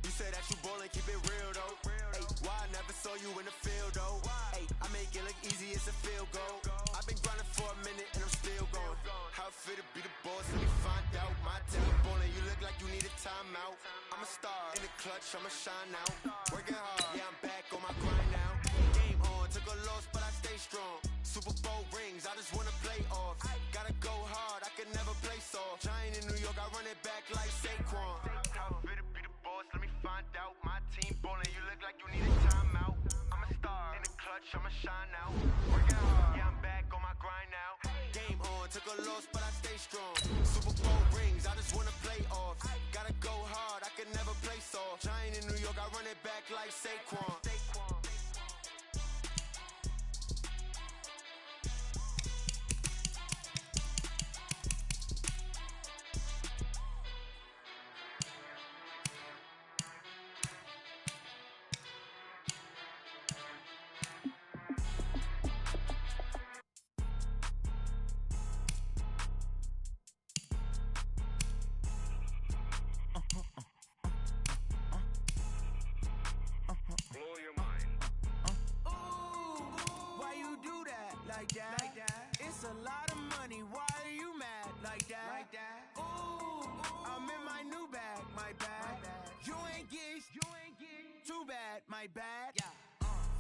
You said that you ballin', keep it real though. Hey, why I never saw you in the field though? Hey, I make it look easy, it's a field goal. I've been grinding for a minute and I'm still going. How fit to be the boss, let me find out. My team ballin', you look like you need a timeout. I'm a star in the clutch, I'ma shine out. Working hard, yeah, I'm back on my grind now. Game on, took a loss, but I stay strong. Super Bowl rings, I just wanna play off. Gotta go hard, I can never play soft. Giant in New York, I run it back like Saquon. How fit to be the boss, let me find out. My team ballin', you look like you need a timeout. I'm a star in the clutch, I'ma shine out. Working hard, yeah, I'm back on my grind now. Game on, took a loss, but I stay strong. Super Bowl rings, I just wanna play off. Gotta go hard, I can never play soft. Giant in New York, I run it back like Saquon. Like that? It's a lot of money. Why are you mad like that? Ooh. I'm in my new bag, my bag. You ain't geek, too bad, my bad.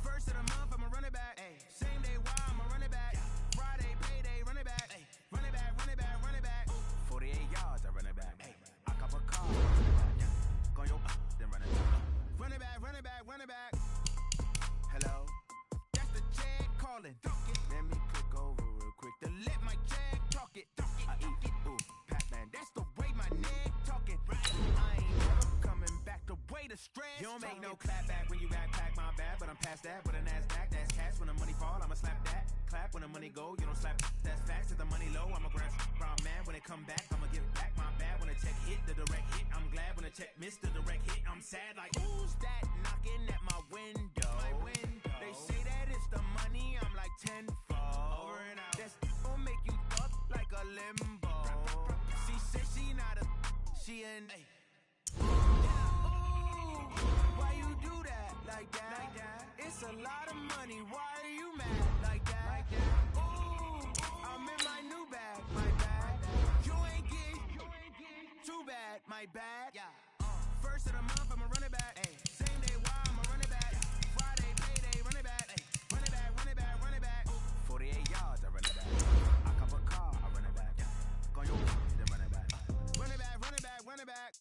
First of the month, I'ma run it back. Same day, why I'ma run it back. Friday, payday, run it back. Run it back, run it back, run it back. 48 yards, I run it back. I cop a car, run it back. Go yo, then run it back. Run it back, run it back, run it back. Hello, that's the check calling. Let me click over real quick to let my check talk it. I eat it, ooh, Pac-Man, that's the way my neck talking. I ain't never coming back the way the stress. You don't make no clap back when you backpack, my bad, but I'm past that. With a NASDAQ, that's cash. When the money fall, I'ma slap that. Clap when the money go, you don't slap. That's facts. If the money low, I'ma grab brown man. When it come back, I'ma give back my bad. When the check hit, the direct hit. I'm glad when the check missed the direct hit. I'm sad like, who's that knocking at my window? They say that it's the money, I'm like tenfold. Over and out. That's gon' make you up like a limbo. She said she not a, she an. Why you do that like that? It's a lot of money, why are you mad like that? Ooh, I'm in my new bag, my bad. You ain't geek, too bad, my bad. First of the month, I'ma run it back. Same day, why I'ma run it back. Friday, payday, run it back. Run it back, run it back, run it back. 48 yards, I run it back. I cop a car, I run it back. Go yo, then run it back. Run it back, run it back, run it back.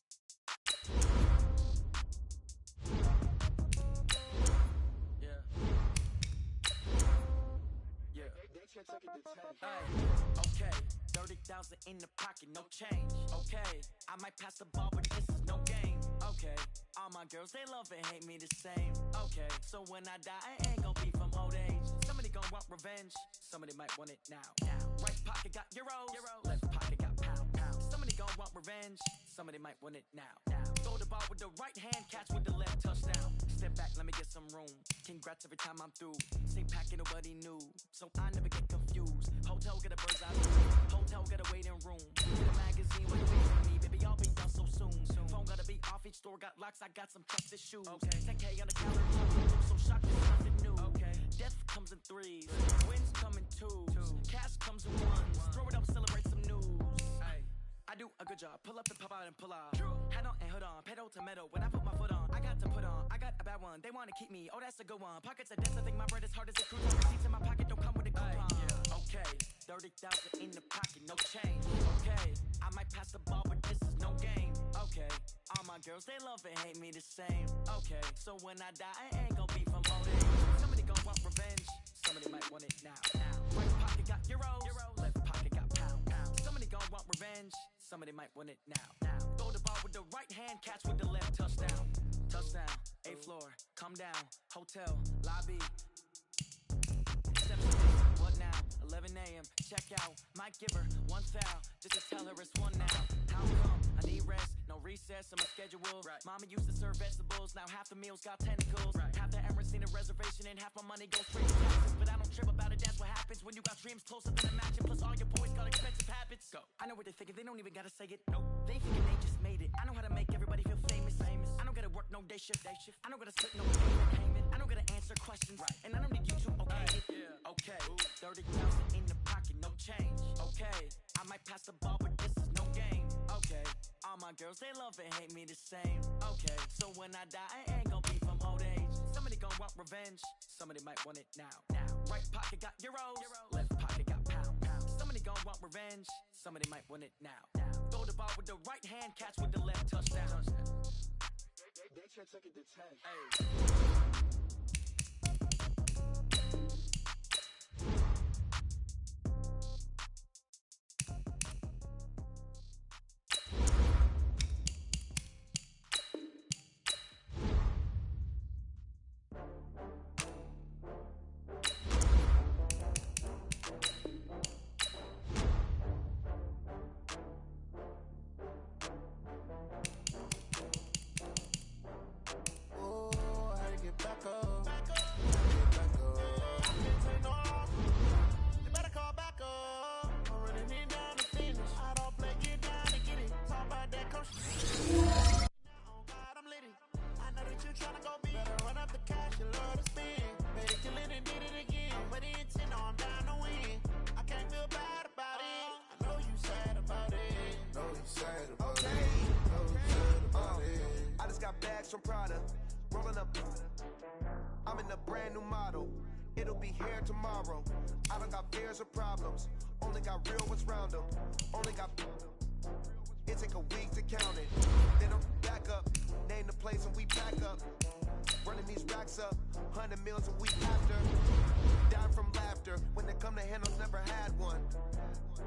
Okay, 30,000 in the pocket, no change. Okay, I might pass the ball, but this is no game. Okay, all my girls, they love and hate me the same. Okay, so when I die, I ain't gon' be from old age. Somebody gon' want revenge, somebody might want it now. Right pocket got euros, left pocket got pound. Somebody gon' want revenge, somebody might want it now. Throw the ball with the right hand, catch with the left, touchdown. Step back, let me get some room. Congrats every time I'm through. Same packet, nobody knew, so I never get confused. Hotel get a bird's eye view. Hotel get a waiting room. Get a magazine with a me, baby, I'll be done so soon. Phone gotta be off, each store got locks, I got some Texas shoes. 10K on the counter, so shocked it's nothing new. Death comes in threes, wins come in twos, cash comes in ones. Throw it up, celebrate some news. I do a good job, pull up and pop out and pull out. Head on and hood on, pedal to metal. When I put my foot on, I got to put on. I got a bad one, they wanna keep me, oh that's a good one. Pockets are dense, I think my bread is hard as a cruise. Receipts in my pocket don't come with a coupon. Okay, 30,000 in the pocket, no change. Okay, I might pass the ball, but this is no game. Okay, all my girls, they love and hate me the same. Okay, so when I die, I ain't gon' be from old age. Somebody gon' want revenge, somebody might want it now. Right pocket got euros, left pocket got pound. Somebody gon' want revenge, somebody might want it now. Throw the ball with the right hand, catch with the left, touchdown. Touchdown, 8th floor, come down, hotel, lobby. What now? 11 a.m. Check out. Might give her one foul just to tell her it's one now. How come? I need rest, no recess on my schedule. Mama used to serve vegetables, now half the meals got tentacles. Half the Emirates need a reservation and half my money goes straight to taxes. But I don't trip about it, that's what happens when you got dreams closer than a match. And plus all your boys got expensive habits. Go. I know what they're thinking, they don't even gotta say it. Nope. They thinking they just made it. I know how to make everybody feel famous. I don't gotta work no day shift. I don't gotta split no payment. I don't gotta answer questions. And I don't need you to okay it. Okay, 30,000 in the pocket, no change. Okay, I might pass the ball, but this is no game. Okay, all my girls, they love and hate me the same. Okay, so when I die, I ain't gon' be from old age. Somebody gon' want revenge, somebody might want it now. Right pocket got euros, left pocket got pound. Somebody gon' want revenge, somebody might want it now. Throw the ball with the right hand, catch with the left, touchdown. They took it to 10. bags from Prada. Rolling up. I'm in a brand new model. It'll be here tomorrow. I don't got fears or problems. Only got real ones round them. Only got. It take a week to count it. Then I'm back up. Name the place and we back up. Running these racks up. 100 meals a week after. Dying from laughter. When they come to handles, never had one.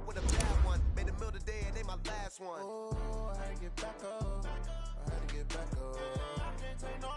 With a bad one. Made a meal today and they my last one. Oh, I had to get back up. I had to get back up. I can't take no.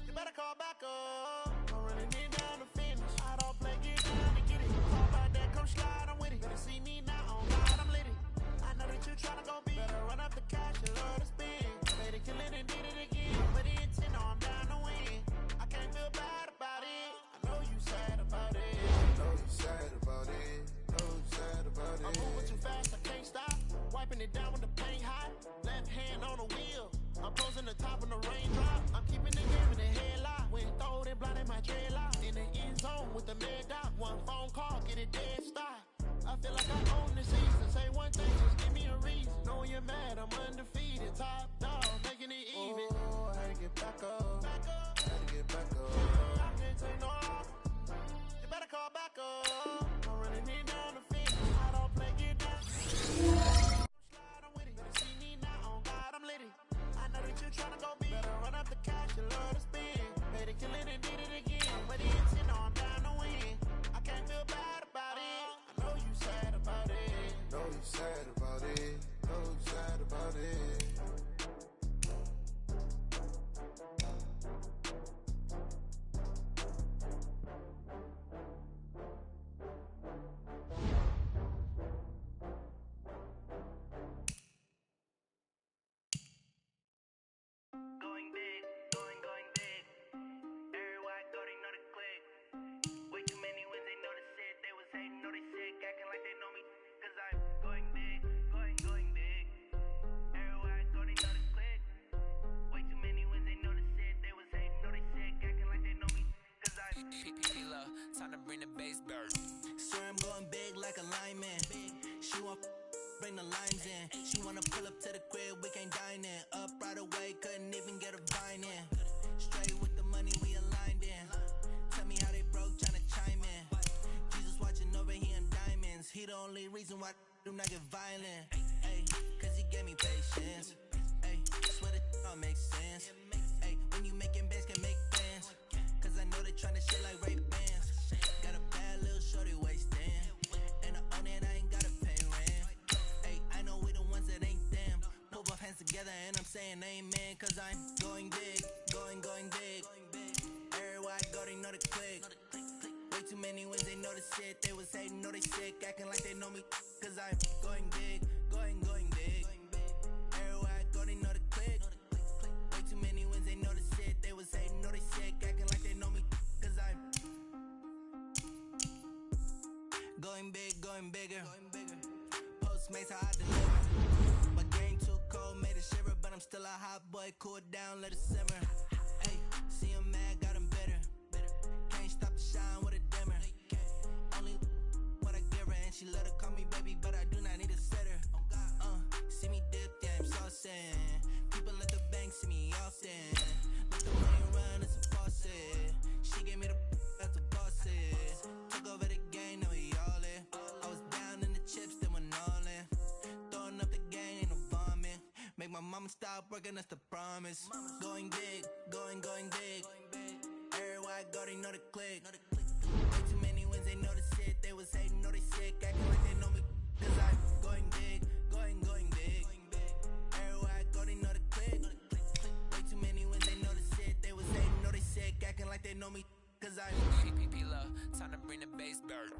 You better call back up. I'm running it down to finish. I don't play, get down to get it. Talk about that, come slide, I'm with it. Better see me now, on God, I'm lit it. I know that you tryna go big. Better run up the cash, you love to spin. Made it, kill it, and did it again. But the intent, no, I'm down to win. I can't feel bad about it. I know you sad about it. I know you sad about it. Know you sad about it. I'm moving too fast, I can't stop. Wiping it down with the paint hot. Left hand on the wheel. I'm closing the top when the raindrop. I'm keeping the game in the headlock. When throwed and blinded my dreadlock. In the end zone with the mad dot. One phone call, get it dead stop. I feel like I own the season. Say one thing, just give me a reason. Knowing you're mad, I'm undefeated. Top dog, making it even. Oh, I had to get back up. I had to get back up. I can't take no. You better call back up. I'm running it down the finish. I don't play, get down. Slide, I'm with it. Better see me now, on God, I'm lit it. I know that you tryna go big. Better run up the cash, you love to spin. Made it, kill it, and did it again. But the intent, no, I'm down to win. I can't feel bad about it. I know you sad about it. Know you sad about it. Know you sad about it. Going big, going big. Everywhere I go, they know the click. Way too many wins, they know the shit. They was hating, know they sick, acting like they know me. Cause I'm going big, going big. Everywhere I go, they know the click. Way too many wins, they know the shit. They was hating, know they sick, acting like they know me. Cause I'm P-P-P-Love, time to bring the bass bird. Swear I'm going big like a lineman. She want bring the limes in. She wanna pull up to the crib, we can't dine in. Up right away, couldn't even get a vine in. Straight with the money, we aligned in. Tell me how they broke, tryna chime in. Jesus watching over here in diamonds. He the only reason why I do not get violent. Ay, cause he gave me patience. Ay, swear that all makes sense. Ay, when you making bands, can make plans. Cause I know they tryna shit like Ray-Bans. Got a bad little shorty wasting. And I own it, I ain't gotta pay rent. Ay, I know we the ones that ain't them. Put both hands together and I'm saying amen. Cause I'm going big, going big. Everywhere I go, they know the click. Way too many wins, they know the shit. They was hating, know they sick, acting like they know me. Cause I'm going big, going big. Everywhere I go, they know the click. Way too many wins, they know the shit. They was hating, know they sick, acting like they know me. Cause I'm going big, going bigger. Postmates how I deliver. My game too cold, made it shiver. But I'm still a hot boy, cool it down, let it simmer. Hey, see him mad, got him bitter. Can't stop the shine with a dimmer. Only what I give her, and she let her call me baby, but I do not need a sitter. See me dip, yeah, I'm saucing. People at the bank see me often. Let the money run, it's a faucet. She gave me the that's a boss is. Took over the game, now we all in. I was down in the chips, then went all in. Throwing up the game, ain't no vomit. Make my mama stop working, that's the promise. Going big, going big. Everywhere I go, they know the click. Way too many wins, they know the shit. They was hating, know they sick, acting like they know me. Cause I'm going big, going big. Everywhere I go, they know the click. Way too many wins, they know the shit. They was hating, know they sick, acting like they know me. Cause I'm P-P-P-Love, time to bring the bass bird.